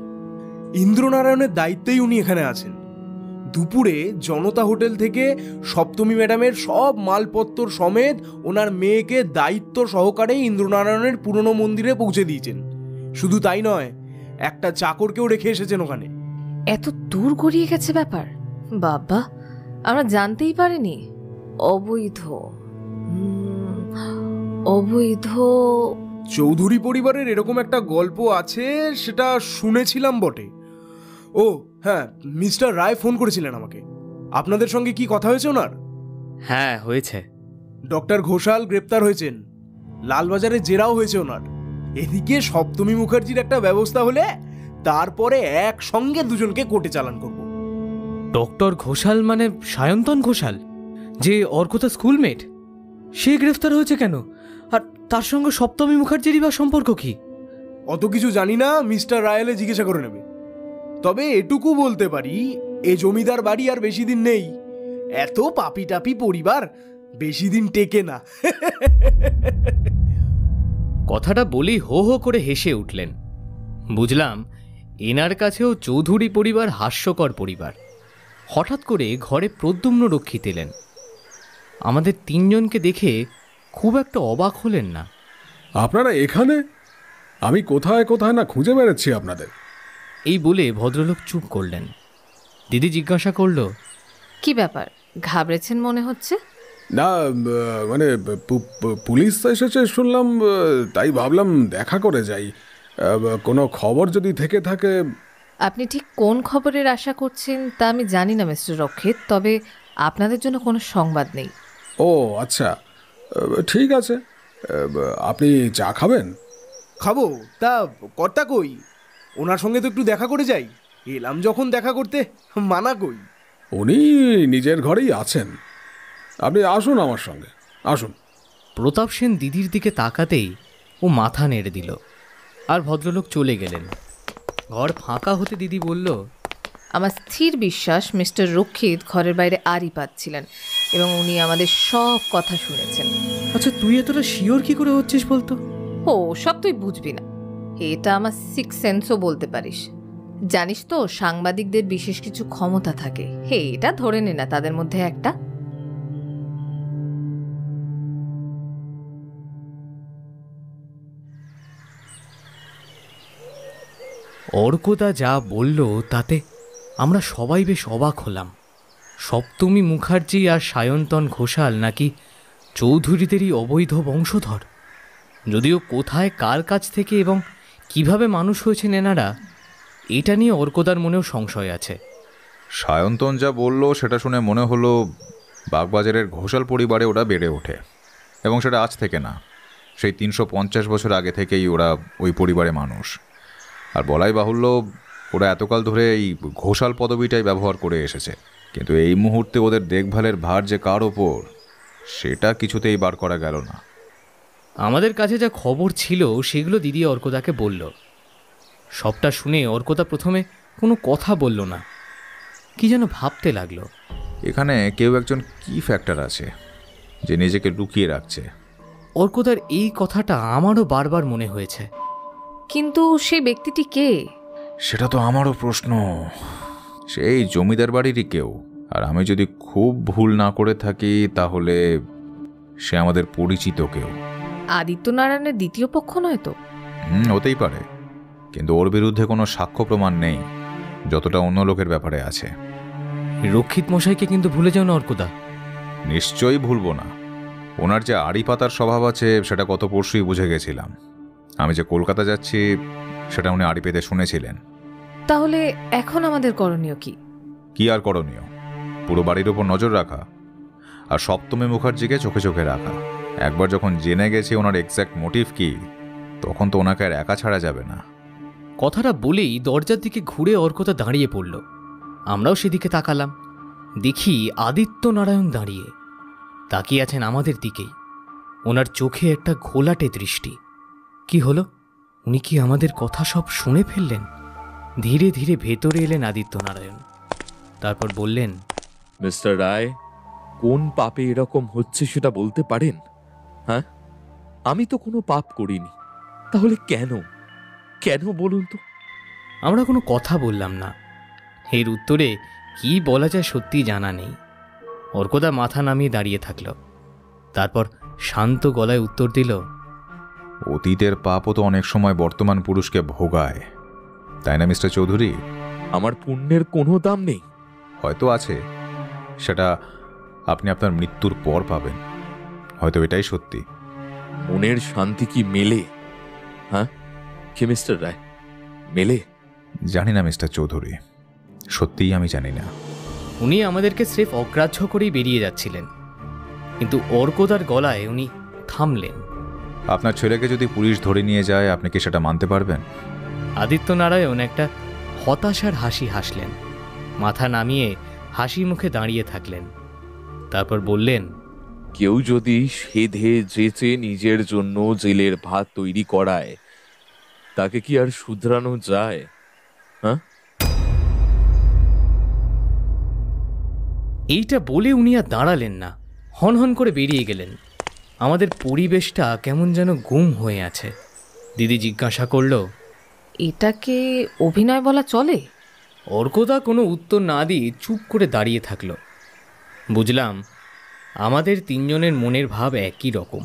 ইন্দ্রনারায়ণের দায়িত্বেই উনি এখানে আছেন। দুপুরে জনতা হোটেল থেকে সপ্তমী ম্যাডামের সব মালপত্র সমেত ওনার মেয়েকে দায়িত্ব সহকারে ইন্দ্রনারায়ণের পুরনো মন্দিরে পৌঁছে দিয়েছেন। শুধু তাই নয়, একটা চাকরকেও রেখে এসেছেন ওখানে। এত দূর গড়িয়ে গেছে ব্যাপার, বাবা, আমরা জানতেই পারিনি। অবৈধ অবৈধ চৌধুরী পরিবারের এরকম একটা গল্প আছে, সেটা শুনেছিলাম বটে। ও হ্যাঁ, মিস্টার রায় ফোন করেছিলেন আমাকে। আপনাদের সঙ্গে কি কথা হয়েছে ওনার? হ্যাঁ, হয়েছে। ডক্টর ঘোষাল গ্রেপ্তার হয়েছেন, লালবাজারে জেরাও হয়েছে ওনার। এদিকে সপ্তমী মুখার্জির একটা ব্যবস্থা হলে তারপরে একসঙ্গে দুজনকে কোর্টে চালান করব। ডক্টর ঘোষাল মানে সায়ন্তন ঘোষাল, যে অর্কতা স্কুলমেট, সে গ্রেফতার হয়েছে কেন? আর তার সঙ্গে সপ্তমী মুখার্জিরই বা সম্পর্ক কি? অত কিছু জানি না, মিস্টার রায়েলে জিজ্ঞাসা করে নেবে। তবে এটুকু বলতে পারি, এ জমিদার বাড়ি আর বেশি দিন নেই। এত পাপি টাপি পরিবার বেশি দিন টেকে না। কথাটা বলেই হো হো করে হেসে উঠলেন। বুঝলাম এনার কাছেও চৌধুরী পরিবার হাস্যকর পরিবার। হঠাৎ করে ঘরে প্রদ্যুম্ন রক্ষিত এলেন। আমাদের তিনজনকে দেখে খুব একটা অবাক হলেন না। আপনারা এখানে? আমি কোথায় কোথায় না খুঁজে বেড়াচ্ছি আপনাদের। এই বলে ভদ্রলোক চুপ করলেন। দিদি জিজ্ঞাসা করল, কি ব্যাপার, ঘাবড়েছেন মনে হচ্ছে? না মানে পুলিশ এসেছে শুনলাম, তাই ভাবলাম দেখা করে যাই। কোনো খবর যদি থেকে থাকে। আপনি ঠিক কোন খবরের আশা করছেন তা আমি জানি না মিস্টার রক্ষিত, তবে আপনাদের জন্য কোনো সংবাদ নেই। ও আচ্ছা, ঠিক আছে। আপনি চা খাবেন? খাবো। তা কর্তা কই? ওনার সঙ্গে তো একটু দেখা করে যাই। এলাম যখন দেখা করতে, মানা কই? উনি নিজের ঘরেই আছেন, আপনি আসুন আমার সঙ্গে, আসুন। প্রতাপ সেন দিদির দিকে তাকাতেই ও মাথা নেড়ে দিল, আর ভদ্রলোক চলে গেলেন। ঘর ফাঁকা হতে দিদি বলল, আমার স্থির বিশ্বাস মিস্টার রক্ষিত ঘরের বাইরে আড়ি পাচ্ছিলেন এবং উনি আমাদের সব কথা শুনেছেন। আচ্ছা, তুই এতটা শিওর কি করে হচ্ছিস বলতো? ও সব তুই বুঝবি না, এটা আমার সিক্স সেন্সও বলতে পারিস। জানিস তো, সাংবাদিকদের বিশেষ কিছু ক্ষমতা থাকে, হে এটা ধরে নে না তাদের মধ্যে একটা। অর্কদা যা বলল তাতে আমরা সবাই বেশ অবাক হলাম। সপ্তমী মুখার্জি আর সায়ন্তন ঘোষাল নাকি চৌধুরীদেরই অবৈধ বংশধর। যদিও কোথায় কার কাছ থেকে এবং কিভাবে মানুষ হয়েছেন এনারা, এটা নিয়ে অর্কদার মনেও সংশয় আছে। সায়ন্তন যা বলল সেটা শুনে মনে হলো বাগবাজারের ঘোষাল পরিবারে ওরা বেড়ে ওঠে, এবং সেটা আজ থেকে না, সেই 350 বছর আগে থেকেই ওরা ওই পরিবারে মানুষ। আর বলাই বাহুল্য, ওরা এতকাল ধরে এই ঘোষাল পদবিটাই ব্যবহার করে এসেছে। কিন্তু এই মুহূর্তে ওদের দেখভালের ভার যে কার ওপর, সেটা কিছুতেই বার করা গেল না। আমাদের কাছে যা খবর ছিল সেগুলো দিদি অর্কদাকে বলল। সবটা শুনে অর্কদা প্রথমে কোনো কথা বলল না, কি যেন ভাবতে লাগলো। এখানে কেউ একজন কি ফ্যাক্টর আছে যে নিজেকে লুকিয়ে রাখছে। অর্কদার এই কথাটা আমারও বারবার মনে হয়েছে। কিন্তু সেই ব্যক্তিটি কে? সেটা তো আমারও প্রশ্ন। সেই জমিদার বাড়িরই কেউ, আর আমি যদি খুব ভুল না করে থাকি তাহলে সে আমাদের পরিচিত কেউ। আদিত্যনারায়ণের দ্বিতীয় পক্ষ নয় তো? হতেই পারে, কিন্তু ওর বিরুদ্ধে কোনো সাক্ষ্য প্রমাণ নেই যতটা অন্য লোকের ব্যাপারে আছে। রক্ষিত মশাইকে কিন্তু ভুলে যাও না অর্কদা। নিশ্চয়ই ভুলবো না। ওনার যে আড়ি পাতার স্বভাব আছে সেটা গত পরশুই বুঝে গেছিলাম। আমি যে কলকাতা যাচ্ছি সেটা উনি আড়ি পেতে শুনেছিলেন। তাহলে এখন আমাদের করণীয় কি? কি আর করণীয়? পুরো বাড়ির ওপর নজর রাখা, আর সপ্তমী মুখার্জিকে চোখে চোখে রাখা। একবার যখন জেনে গেছি ওনার এক্স্যাক্ট মোটিভ কি, তখন তো ওনাকে আর একা ছাড়া যাবে না। কথাটা বলেই দরজার দিকে ঘুরে অর্কদা দাঁড়িয়ে পড়ল। আমরাও সেদিকে তাকালাম। দেখি আদিত্যনারায়ণ দাঁড়িয়ে তাকিয়ে আছেন আমাদের দিকেই। ওনার চোখে একটা ঘোলাটে দৃষ্টি। কি হলো? উনি কি আমাদের কথা সব শুনে ফেললেন? ধীরে ধীরে ভেতরে এলেন আদিত্যনারায়ণ। তারপর বললেন, মিস্টার রায়, কোন পাপে এরকম হচ্ছে সেটা বলতে পারেন? হ্যাঁ, আমি তো কোনো পাপ করিনি, তাহলে কেন কেন বলুন তো? আমরা কোনো কথা বললাম না। এর উত্তরে কি বলা যায় সত্যি জানা নেই। অর্কদা মাথা নামিয়ে দাঁড়িয়ে থাকল। তারপর শান্ত গলায় উত্তর দিল, অতীতের পাপও তো অনেক সময় বর্তমান পুরুষকে ভোগায়, তাই না মিস্টার চৌধুরী? আমার পুণ্যের কোনো দাম নেই। হয়তো আছে, সেটা আপনি আপনার মৃত্যুর পর পাবেন। হয়তো এটাই সত্যি। মনের শান্তি কি মেলে? হ্যাঁ কি মিস্টার রায়, মেলে? জানি না মিস্টার চৌধুরী, সত্যিই আমি জানি না। উনি আমাদেরকে স্রেফ অগ্রাহ্য করেই বেরিয়ে যাচ্ছিলেন, কিন্তু অর্কদার গলায় উনি থামলেন। আপনার ছেলেকে যদি পুলিশ ধরে নিয়ে যায়, আপনি কি সেটা মানতে পারবেন? আদিত্যনারায়ণ একটা হতাশার হাসি হাসলেন। মাথা নামিয়ে হাসি মুখে দাঁড়িয়ে থাকলেন। তারপর বললেন, কেউ যদি সেধে যেচে নিজের জন্য জেলের ভাত তৈরি করায়, তাকে কি আর শুধরানো যায়? হ্যাঁ? এইটা বলে উনি আর দাঁড়ালেন না, হনহন করে বেরিয়ে গেলেন। আমাদের পরিবেশটা কেমন যেন গুম হয়ে আছে। দিদি জিজ্ঞাসা করল, এটাকে অভিনয় বলা চলে? অর্কদা কোনো উত্তর না দিয়ে চুপ করে দাঁড়িয়ে থাকল। বুঝলাম আমাদের তিনজনের মনের ভাব একই রকম।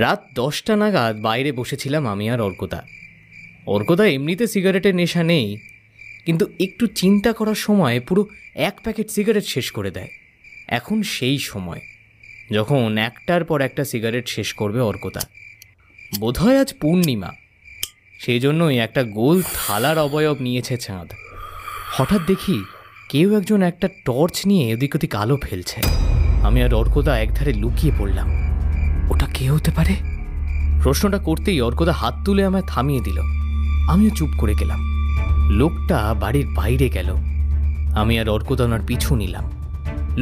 রাত 10টা নাগাদ বাইরে বসেছিলাম আমি আর অর্কদা। অর্কদা এমনিতে সিগারেটের নেশা নেই, কিন্তু একটু চিন্তা করার সময় পুরো 1 প্যাকেট সিগারেট শেষ করে দেয়। এখন সেই সময় যখন একটার পর একটা সিগারেট শেষ করবে অর্কদা। বোধহয় আজ পূর্ণিমা, সেই জন্যই একটা গোল থালার অবয়ব নিয়েছে চাঁদ। হঠাৎ দেখি কেউ একজন একটা টর্চ নিয়ে এদিক ওদিক আলো ফেলছে। আমি আর অর্কদা একধারে লুকিয়ে পড়লাম। ওটা কে হতে পারে? প্রশ্নটা করতেই অর্কদা হাত তুলে আমায় থামিয়ে দিল। আমিও চুপ করে গেলাম। লোকটা বাড়ির বাইরে গেল। আমি আর অর্কদা ওনার পিছু নিলাম।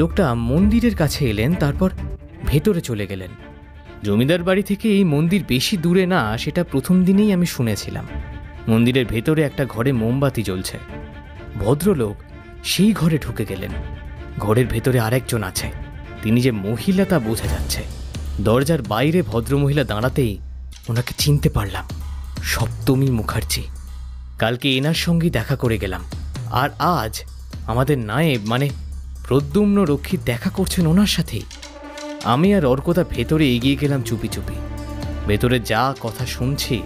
লোকটা মন্দিরের কাছে এলেন, তারপর ভেতরে চলে গেলেন। জমিদার বাড়ি থেকে এই মন্দির বেশি দূরে না, সেটা প্রথম দিনেই আমি শুনেছিলাম। মন্দিরের ভেতরে একটা ঘরে মোমবাতি জ্বলছে। ভদ্রলোক সেই ঘরে ঢুকে গেলেন। ঘরের ভেতরে আরেকজন আছে, তিনি যে মহিলা তা বোঝা যাচ্ছে। দরজার বাইরে ভদ্রমহিলা দাঁড়াতেই ওনাকে চিনতে পারলাম, সপ্তমী মুখার্জি। কালকে এনার সঙ্গেই দেখা করে গেলাম, আর আজ আমাদের নায়েব মানে প্রদ্যুম্ন রক্ষিত দেখা করছেন ওনার সাথেই। আমি আর অর্কদা ভেতরে এগিয়ে গেলাম চুপি চুপি। ভেতরে যা কথা শুনছি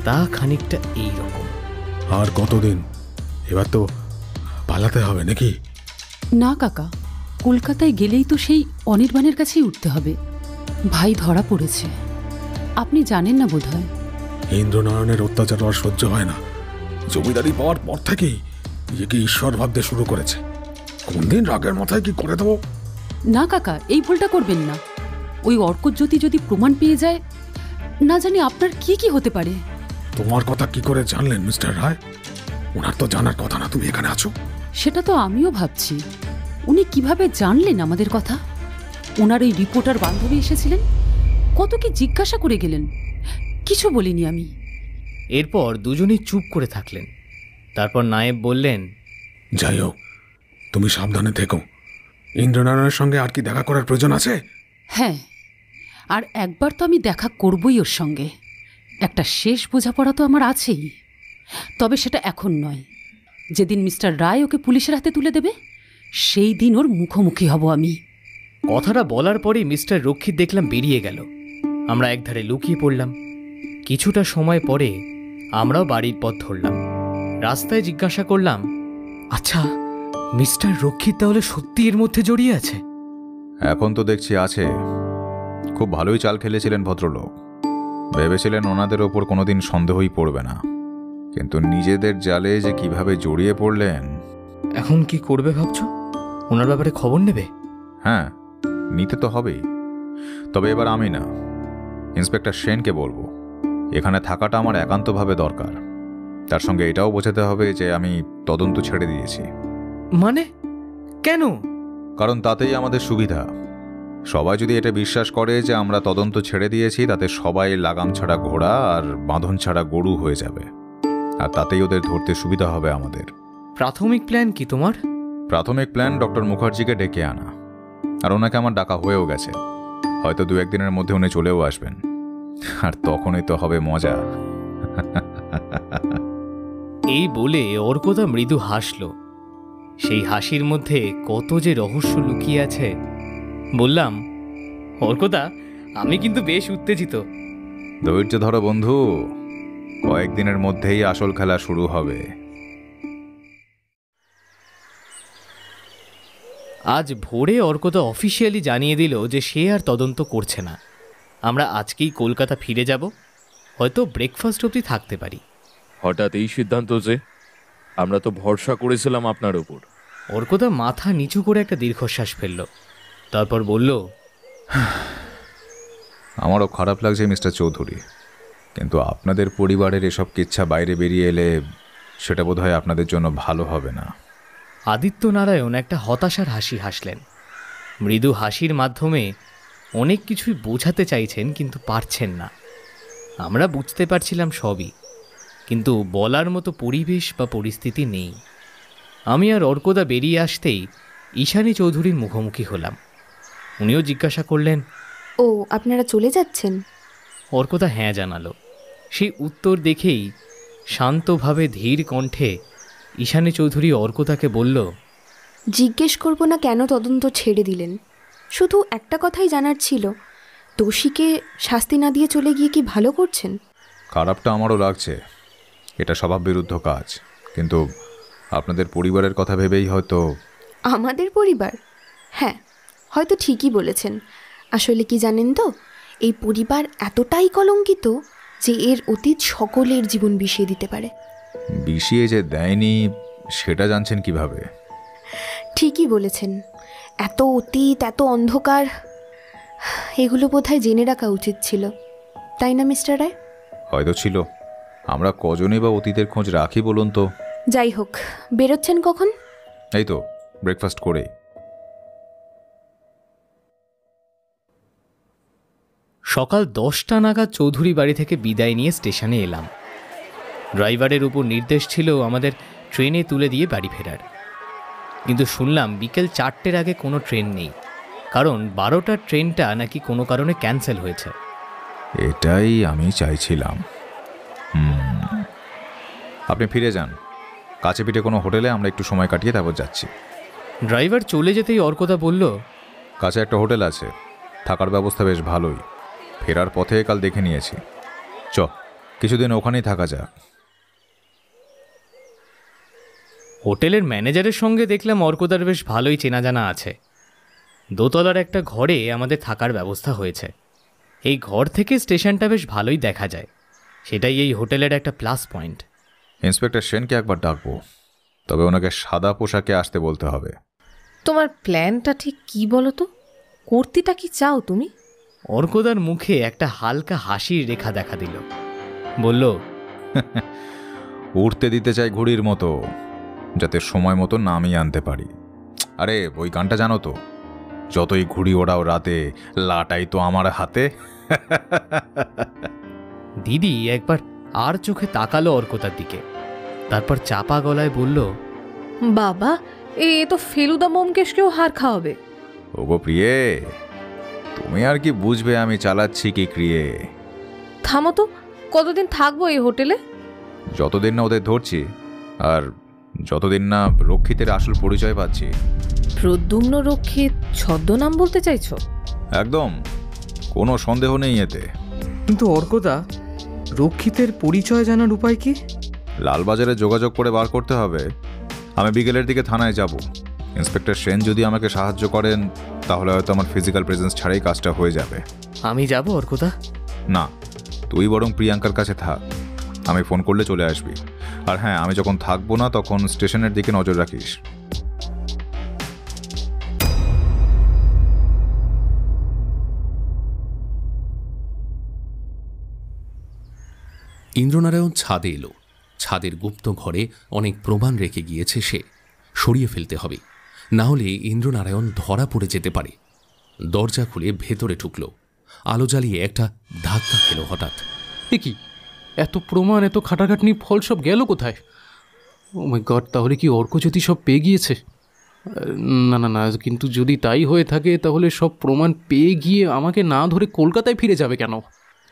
তা খানিকটা এই রকম। আর কতদিন? এবার তো পালাতে হবে নাকি? না কাকা, কলকাতায় গেলেই তো সেই অনির্বাণের কাছেই উঠতে হবে। ভাই ধরা পড়েছে, আপনি জানেন না বোধহয়। ইন্দ্রনারায়ণের অত্যাচার আর সহ্য হয় না। জমিদারি পাওয়ার পর থেকেই নিজেকে ঈশ্বর ভাবতে শুরু করেছে। কোন দিন রাগের মাথায় কি করে দেবো। না কাকা, এই ভুলটা করবেন না। ওই অর্কজ্যোতি যদি প্রমাণ পেয়ে যায়, না জানি আপনার কি কি হতে পারে। তোমার কথা কি করে জানলেন মিস্টার রায়? ওনার তো জানার কথা না তুমি এখানে আছো। সেটা তো আমিও ভাবছি, উনি কিভাবে জানলেন আমাদের কথা? ওনার ওই রিপোর্টার বান্ধবী এসেছিলেন, কত কি জিজ্ঞাসা করে গেলেন, কিছু বলিনি আমি। এরপর দুজনেই চুপ করে থাকলেন। তারপর নায়েব বললেন, যাই হোক, তুমি সাবধানে থেকো। ইন্দ্রনারায়ণের সঙ্গে আর কি দেখা করার প্রয়োজন আছে? হ্যাঁ, আর একবার তো আমি দেখা করবই ওর সঙ্গে। একটা শেষ বোঝাপড়া তো আমার আছেই, তবে সেটা এখন নয়। যেদিন মিস্টার রায় ওকে পুলিশের হাতে তুলে দেবে, সেই দিন ওর মুখোমুখি হব আমি। কথাটা বলার পরেই মিস্টার রক্ষিত দেখলাম বেরিয়ে গেল। আমরা একধারে লুকিয়ে পড়লাম। কিছুটা সময় পরে আমরাও বাড়ির পথ ধরলাম। রাস্তায় জিজ্ঞাসা করলাম, আচ্ছা মিস্টার রক্ষিত তাহলে সত্যি এর মধ্যে জড়িয়ে আছে? এখন তো দেখছি আছে। খুব ভালোই চাল খেলেছিলেন ভদ্রলোক। ভেবেছিলেন ওনাদের ওপর কোনোদিন সন্দেহই পড়বে না, কিন্তু নিজেদের জালে যে কিভাবে জড়িয়ে পড়লেন। এখন কি করবে ভাবছো? ওনার ব্যাপারে খবর নেবে? হ্যাঁ, নিতে তো হবেই। তবে এবার আমি না, ইন্সপেক্টর সেনকে বলবো। এখানে থাকাটা আমার একান্তভাবে দরকার। তার সঙ্গে এটাও বোঝাতে হবে যে আমি তদন্ত ছেড়ে দিয়েছি। মানে কেন? কারণ তাতেই আমাদের সুবিধা। সবাই যদি এটা বিশ্বাস করে যে আমরা তদন্ত ছেড়ে দিয়েছি, তাতে সবাই লাগাম ছাড়া ঘোড়া আর বাঁধন ছাড়া গরু হয়ে যাবে, আর তাতেই ওদের ধরতে সুবিধা হবে আমাদের। প্রাথমিক প্ল্যান কি তোমার? প্রাথমিক প্ল্যান ডক্টর মুখার্জিকে ডেকে আনা, আর ওনাকে আমার ডাকা হয়েও গেছে। হয়তো 2-1 দিনের মধ্যে উনি চলেও আসবেন, আর তখনই তো হবে মজা। এই বলে অর্কদা মৃদু হাসল। সেই হাসির মধ্যে কত যে রহস্য লুকিয়ে আছে। বললাম, অর্কদা আমি কিন্তু বেশ উত্তেজিত। ধৈর্য ধরো বন্ধু, কয়েকদিনের মধ্যেই আসল খেলা শুরু হবে। আজ ভোরে অর্কদা অফিসিয়ালি জানিয়ে দিল যে সে আর তদন্ত করছে না। আমরা আজকেই কলকাতা ফিরে যাব, হয়তো ব্রেকফাস্ট অবধি থাকতে পারি। হঠাৎ এই সিদ্ধান্ত যে? আমরা তো ভরসা করেছিলাম আপনার ওপর। অর্কদা মাথা নিচু করে একটা দীর্ঘশ্বাস ফেলল, তারপর বলল, আমারও খারাপ লাগছে মিস্টার চৌধুরী, কিন্তু আপনাদের পরিবারের এসব কিচ্ছা বাইরে বেরিয়ে এলে সেটা বোধহয় আপনাদের জন্য ভালো হবে না। আদিত্য নারায়ণ একটা হতাশার হাসি হাসলেন। মৃদু হাসির মাধ্যমে অনেক কিছুই বোঝাতে চাইছেন, কিন্তু পারছেন না। আমরা বুঝতে পারছিলাম সবই, কিন্তু বলার মতো পরিবেশ বা পরিস্থিতি নেই। আমি আর অর্কদা বেরিয়ে আসতেই ঈশানী চৌধুরীর মুখোমুখি হলাম। উনিও জিজ্ঞাসা করলেন, ও আপনারা চলে যাচ্ছেন? অর্কদা হ্যাঁ জানালো। সেই উত্তর দেখেই শান্তভাবে ধীর কণ্ঠে ঈশানী চৌধুরী অর্কদাকে বলল, জিজ্ঞেস করব না কেন তদন্ত ছেড়ে দিলেন, শুধু একটা কথাই জানার ছিল, দোষীকে শাস্তি না দিয়ে চলে গিয়ে কি ভালো করছেন? খারাপটা আমারও লাগছে, এটা স্বভাব বিরুদ্ধ কাজ, কিন্তু আপনাদের পরিবারের কথা ভেবেই হয়তো। আমাদের পরিবার? হ্যাঁ, হয়তো ঠিকই বলেছেন। আসলে কি জানেন তো, এই পরিবার এতটাই কলঙ্কিত যে এর অতীত সকলের জীবন বিষিয়ে দিতে পারে। বিষিয়ে যে দেয়নি সেটা জানছেন কিভাবে? ঠিকই বলেছেন, এত অতীত, এত অন্ধকার, এগুলো বোধহয় জেনে রাখা উচিত ছিল, তাই না মিস্টার রায়? হয়তো ছিল। আমরা কজনই বা অতীতের খোঁজ রাখি বলুন তো? যাই হোক, বেরোচ্ছেন কখন? এই তো ব্রেকফাস্ট করে। সকাল 10টা নাগাদ চৌধুরী বাড়ি থেকে বিদায় নিয়ে স্টেশনে এলাম। ড্রাইভারের উপর নির্দেশ ছিল আমাদের ট্রেনে তুলে দিয়ে বাড়ি ফেরার, কিন্তু শুনলাম বিকেল 4টের আগে কোনো ট্রেন নেই, কারণ 12টার ট্রেনটা নাকি কোনো কারণে ক্যান্সেল হয়েছে। এটাই আমি চাইছিলাম। আপনি ফিরে যান, কাছে পিঠে কোনো হোটেলে আমরা একটু সময় কাটিয়ে তারপর যাচ্ছি। ড্রাইভার চলে যেতেই অর্কদা বলল, কাছে একটা হোটেল আছে, থাকার ব্যবস্থা বেশ ভালোই। ফেরার পথে কাল দেখে নিয়েছি। চ, কিছুদিন ওখানেই থাকা যাক। হোটেলের ম্যানেজারের সঙ্গে দেখলাম অর্কদার বেশ ভালোই চেনা জানা আছে। দোতলার একটা ঘরে আমাদের থাকার ব্যবস্থা হয়েছে। এই ঘর থেকে স্টেশনটা বেশ ভালোই দেখা যায়, সেটাই এই হোটেলের একটা প্লাস পয়েন্ট। ইন্সপেক্টর সেনকে একবার ডাকবো, তবে ওনাকে সাদা পোশাকে আসতে বলতে হবে। তোমার প্ল্যানটা ঠিক কি বলো তো? কর্তিটা কি চাও তুমি? অর্কদার মুখে একটা হালকা হাসির রেখা দেখা দিল। বলল, উঠতে দিতে চাই ঘুড়ির মতো, যাতে সময় মতো নামিয়ে আনতে পারি। আরে ওই গানটা জানো তো, যতই ঘুড়ি ওড়াও রাতে, লাটাই তো আমার হাতে। দিদি একবার আর চোখে তাকালো অর্কদার দিকে, তারপর চাপা গলায় বলল, বাবা, এ তো ফেলুদা মোমকেশকেও হার খাওয়াবে। ওগো প্রিয়ে, তুমি আর কি বুঝবে আমি চালাচ্ছি কি ক্রিয়ে। থামো তো, কতদিন থাকবো এই হোটেলে? যতদিন না ওদের ধরছি, আর যতদিন না রক্ষিতের আসল পরিচয় পাচ্ছি। প্রদ্যুম্ন রক্ষিত ছদ্মনাম বলতে চাইছো? একদম, কোনো সন্দেহ নেই এতে। কিন্তু অর্কদা, রক্ষিতের পরিচয় জানার উপায় কি? লালবাজারে যোগাযোগ করে বার করতে হবে। আমি বিকেলের দিকে থানায় যাব। ইন্সপেক্টর সেন যদি আমাকে সাহায্য করেন, তাহলে হয়তো আমার ফিজিক্যাল প্রেজেন্স ছাড়াই কাজটা হয়ে যাবে। আমি যাব অর্কদা? না, তুই বরং প্রিয়াঙ্কার কাছে থাক, আমি ফোন করলে চলে আসবি। আর হ্যাঁ, আমি যখন থাকবো না তখন স্টেশনের দিকে নজর রাখিস। ইন্দ্রনারায়ণ ছাদে এলো। ছাদের গুপ্ত ঘরে অনেক প্রমাণ রেখে গিয়েছে সে, সরিয়ে ফেলতে হবে, না হলে ইন্দ্রনারায়ণ ধরা পড়ে যেতে পারে। দরজা খুলে ভেতরে ঢুকল। আলো জ্বালিয়ে একটা ধাক্কা খেল হঠাৎ। এ কি, এত প্রমাণ, এত খাটাখাটনি ফল সব গেল কোথায়? ও মাই গড, তাহলে কি অর্কজ্যোতি সব পেয়ে গিয়েছে? না না না, কিন্তু যদি তাই হয়ে থাকে তাহলে সব প্রমাণ পেয়ে গিয়ে আমাকে না ধরে কলকাতায় ফিরে যাবে কেন?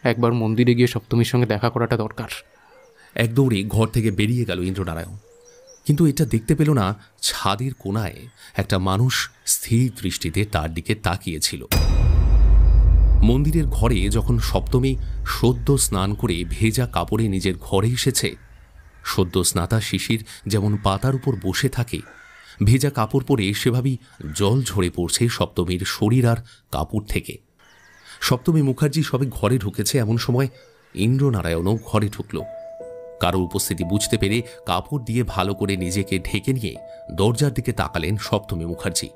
একবার মন্দিরে গিয়ে সপ্তমীর সঙ্গে দেখা করাটা দরকার। এক দৌড়ে ঘর থেকে বেরিয়ে গেল ইন্দ্রনারায়ণ, কিন্তু এটা দেখতে পেল না ছাদের কোণায় একটা মানুষ স্থির দৃষ্টিতে তার দিকে তাকিয়েছিল। মন্দিরের ঘরে যখন সপ্তমী সদ্য স্নান করে ভেজা কাপড়ে নিজের ঘরে এসেছে, সদ্য স্নাতা শিশির যেমন পাতার উপর বসে থাকে, ভেজা কাপড় পরে সেভাবেই জল ঝরে পড়ছে সপ্তমীর শরীর আর কাপড় থেকে। সপ্তমী মুখার্জি সবে ঘরে ঢুকেছে, এমন সময় ইন্দ্রনারায়ণও ঘরে ঢুকল। কারো উপস্থিতি বুঝতে পেরে কাপড় দিয়ে ভালো করে নিজেকে ঢেকে নিয়ে দরজার দিকে তাকালেন সপ্তমী মুখার্জি।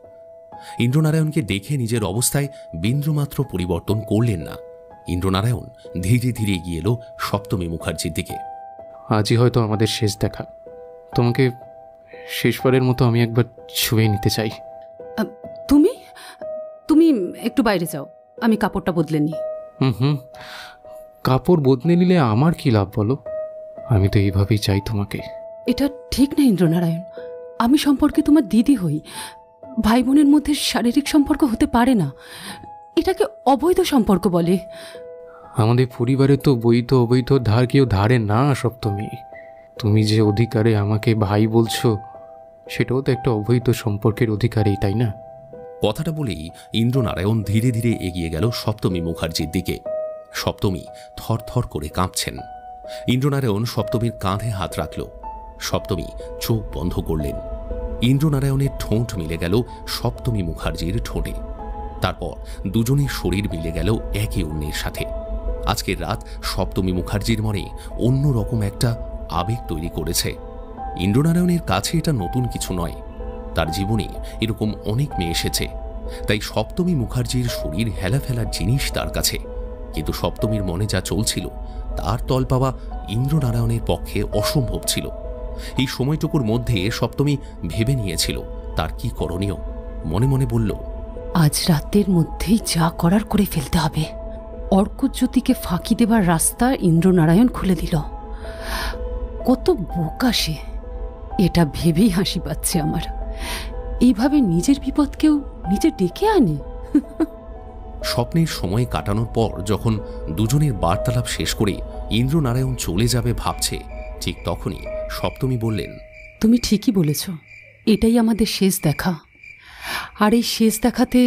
ইন্দ্রনারায়ণকে দেখে নিজের অবস্থায় বিন্দুমাত্র পরিবর্তন করলেন না। ইন্দ্রনারায়ণ ধীরে ধীরে এগিয়ে এলো সপ্তমী মুখার্জির দিকে। আজই হয়তো আমাদের শেষ দেখা। তোমাকে শেষবারের মতো আমি একবার ছুঁয়ে নিতে চাই। তুমি তুমি একটু বাইরে যাও, আমি কাপড়টা বদলে নিই। হুম, কাপড় বদলে নিলে আমার কি লাভ বলো? আমি তো এইভাবেই চাই তোমাকে। এটা ঠিক না ইন্দ্রনারায়ণ, আমি সম্পর্কে তোমার দিদি হই। ভাই বোনের মধ্যে শারীরিক সম্পর্ক হতে পারে না, এটাকে অবৈধ সম্পর্ক বলে। আমাদের পরিবারে তো বৈধ অবৈধ ধার কেউ ধারে না সপ্তমী। তুমি যে অধিকারে আমাকে ভাই বলছো, সেটাও তো একটা অবৈধ সম্পর্কের অধিকারেই, তাই না? কথাটা বলেই ইন্দ্রনারায়ণ ধীরে ধীরে এগিয়ে গেল সপ্তমী মুখার্জির দিকে। সপ্তমী থরথর করে কাঁপছেন। ইন্দ্রনারায়ণ সপ্তমীর কাঁধে হাত রাখল। সপ্তমী চোখ বন্ধ করলেন। ইন্দ্রনারায়ণের ঠোঁট মিলে গেল সপ্তমী মুখার্জির ঠোঁটে। তারপর দুজনের শরীর মিলে গেল একে অন্যের সাথে। আজকের রাত সপ্তমী মুখার্জির মনে অন্যরকম একটা আবেগ তৈরি করেছে। ইন্দ্রনারায়ণের কাছে এটা নতুন কিছু নয়, তার জীবনে এরকম অনেক মেয়ে এসেছে, তাই সপ্তমী মুখার্জির শরীর হেলাফেলার জিনিস তার কাছে। কিন্তু সপ্তমীর মনে যা চলছিল তার তল পাওয়া ইন্দ্রনারায়ণের পক্ষে অসম্ভব ছিল। এই সময়টুকুর মধ্যে সপ্তমী ভেবে নিয়েছিল তার কি করণীয়। মনে মনে বলল, আজ রাতের মধ্যেই যা করার করে ফেলতে হবে। অর্কজ্যোতিকে ফাঁকি দেবার রাস্তা ইন্দ্রনারায়ণ খুলে দিল। কত বোকা সে, এটা ভেবেই হাসি পাচ্ছে আমার। এইভাবে নিজের বিপদকেও নিজে ডেকে আনে। স্বপ্নের সময় কাটানোর পর যখন দুজনের বার্তালাপ শেষ করে ইন্দ্রনারায়ণ চলে যাবে ভাবছে, ঠিক তখনই সপ্তমী বললেন, তুমি ঠিকই বলেছ, এটাই আমাদের শেষ দেখা। আর এই শেষ দেখাতে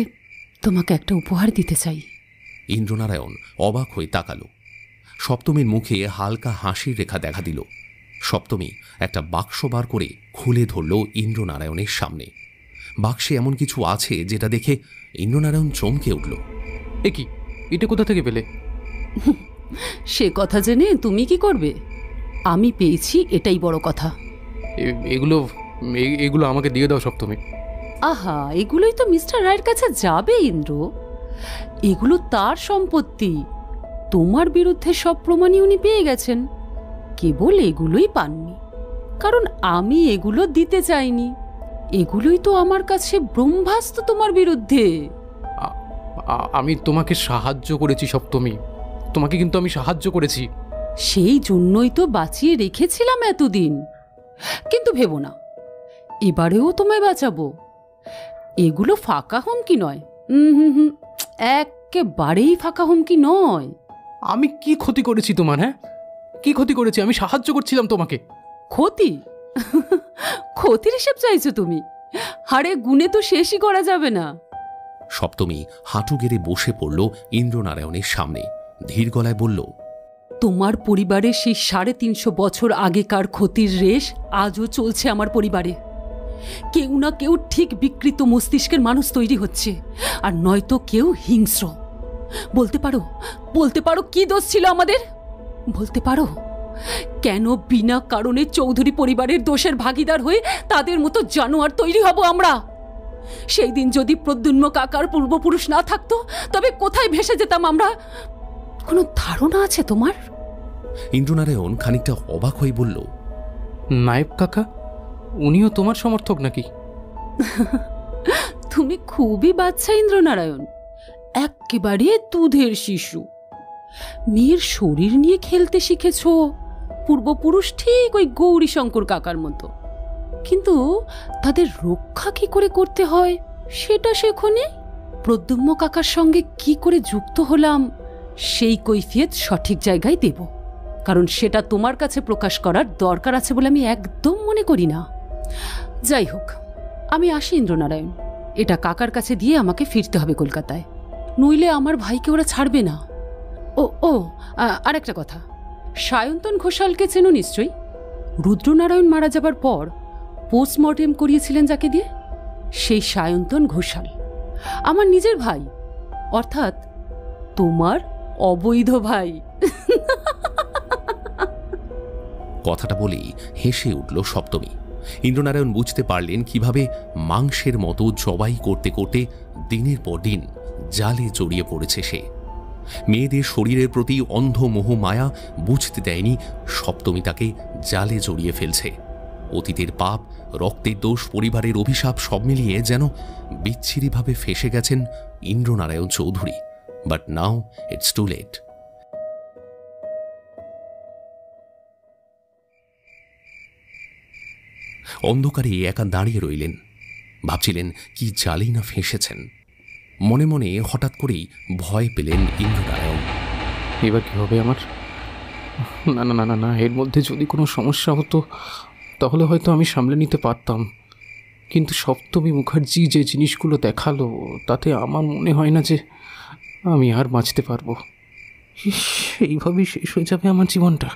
তোমাকে একটা উপহার দিতে চাই। ইন্দ্রনারায়ণ অবাক হয়ে তাকালো। সপ্তমীর মুখে হালকা হাসির রেখা দেখা দিল। সপ্তমী একটা বাক্স বার করে খুলে ধরল ইন্দ্রনারায়ণের সামনে। বাক্সে এমন কিছু আছে যেটা দেখে ইন্দ্রনারায়ণ চমকে উঠল। এ কি, এটা কোথা থেকে পেলে? সে কথা জেনে তুমি কি করবে? আমি পেয়েছি, এটাই বড় কথা। এগুলো এগুলো আমাকে দিয়ে দাও সপ্তমী। আহা, এগুলোই তো মিস্টার রায়ের কাছে যাবে ইন্দ্র। এগুলো তার সম্পত্তি। তোমার বিরুদ্ধে সব প্রমাণই উনি পেয়ে গেছেন, কেবল এগুলোই পাননি। কারণ আমি এগুলো দিতে চাইনি। এগুলোই তো আমার কাছে ব্রহ্মাস্ত্র তোমার বিরুদ্ধে। আমি তোমাকে সাহায্য করেছি সপ্তমী, তোমাকে কিন্তু আমি সাহায্য করেছি। সেই জন্যই তো বাঁচিয়ে রেখেছিলাম এতদিন। কিন্তু ভেবো না, এবারেও তোমায় বাঁচাবো। এগুলো ফাঁকা হুমকি নয়। একেবারেই ফাঁকা হুমকি নয়। আমি কি ক্ষতি করেছি তোমার? হ্যাঁ, কি ক্ষতি করেছি? আমি সাহায্য করছিলাম তোমাকে। ক্ষতি? ক্ষতির হিসেব চাইছো তুমি? হাড়ে গুনে তো শেষই করা যাবে না। সপ্তমী হাঁটু গেড়ে বসে পড়ল ইন্দ্রনারায়ণের সামনে, ধীর গলায় বলল, তোমার পরিবারের সেই 350 বছর আগেকার ক্ষতির রেশ আজও চলছে আমার পরিবারে। কেউ না কেউ ঠিক বিকৃত মস্তিষ্কের মানুষ তৈরি হচ্ছে, আর নয়তো কেউ হিংস্র। বলতে পারো কি দোষ ছিল আমাদের? বলতে পারো কেন বিনা কারণে চৌধুরী পরিবারের দোষের ভাগিদার হয়ে তাদের মতো জানোয়ার তৈরি হব আমরা? সেই দিন যদি প্রদ্যুম্ন কাকার পূর্বপুরুষ না থাকতো, তবে কোথায় ভেসে যেতাম আমরা? কোনো ধারণা আছে তোমার? ইন্দ্রনারায়ণ খানিকটা অবাক হয়ে বলল, নায়েব কাকা উনিও তোমার সমর্থক নাকি? তুমি খুবই বাচ্চা ইন্দ্রনারায়ণ, একেবারে দুধের শিশু। মেয়ের শরীর নিয়ে খেলতে শিখেছ পূর্বপুরুষ ঠিক ওই গৌরীশঙ্কর কাকার মতো, কিন্তু তাদের রক্ষা কি করে করতে হয় সেটা শেখোনি। প্রদ্যুম্ন কাকার সঙ্গে কি করে যুক্ত হলাম সেই কৈফিয়ত সঠিক জায়গায় দেব, কারণ সেটা তোমার কাছে প্রকাশ করার দরকার আছে বলে আমি একদম মনে করি না। যাই হোক, আমি আসি ইন্দ্রনারায়ণ। এটা কাকার কাছে দিয়ে আমাকে ফিরতে হবে কলকাতায়, নইলে আমার ভাইকে ওরা ছাড়বে না। ও আরেকটা কথা, সায়ন্তন ঘোষালকে চেনো নিশ্চয়ই? রুদ্রনারায়ণ মারা যাবার পর পোস্টমর্টেম করিয়েছিলেন যাকে দিয়ে, সেই সায়ন্তন ঘোষাল আমার নিজের ভাই, অর্থাৎ তোমার অবৈধ ভাই। কথাটা বলেই হেসে উঠল সপ্তমী। ইন্দ্রনারায়ণ বুঝতে পারলেন কিভাবে মাংসের মতো জবাই করতে করতে দিনের পর দিন জালে জড়িয়ে পড়েছে সে। মেয়েদের শরীরের প্রতি অন্ধ মোহ মায়া বুঝতে দেয়নি সপ্তমী তাকে জালে জড়িয়ে ফেলছে। অতীতের পাপ, রক্তের দোষ, পরিবারের অভিশাপ সব মিলিয়ে যেন বিচ্ছিরিভাবে ফেসে গেছেন Indranarayan Chowdhury. But now it's too late. অন্ধকারে একা দাঁড়িয়ে রইলেন, ভাবছিলেন কি জালেই না ফেঁসেছেন। মনে মনে হঠাৎ করেই ভয় পেলেন ইন্দ্রনারায়ণ। এবার কি হবে আমার? না না না না না, এর মধ্যে যদি কোনো সমস্যা হতো তাহলে হয়তো আমি সামলে নিতে পারতাম, কিন্তু সপ্তমী মুখার্জি যে জিনিসগুলো দেখালো তাতে আমার মনে হয় না যে আমি আর বাঁচতে পারবো। এইভাবেই শেষ হয়ে যাবে আমার জীবনটা।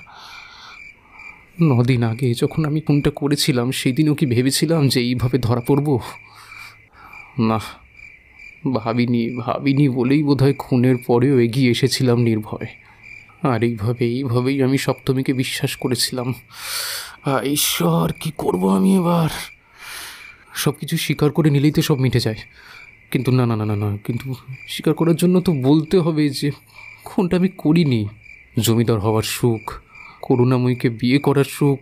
9 দিন আগে যখন আমি খুনটা করেছিলাম সেই দিনও কি ভেবেছিলাম যে এইভাবে ধরা পড়ব? না, ভাবিনি বলেই বোধহয় খুনের পরেও এগিয়ে এসেছিলাম নির্ভয়। আর এইভাবেই আমি সপ্তমীকে বিশ্বাস করেছিলাম। ঈশ্বর, কি করব আমি এবার? সব কিছু স্বীকার করে নিলেই তো সব মিটে যায়, কিন্তু না না না না না কিন্তু স্বীকার করার জন্য তো বলতে হবে যে খুনটা আমি করিনি। জমিদার হওয়ার সুখ, করুণাময়ীকে বিয়ে করার সুখ,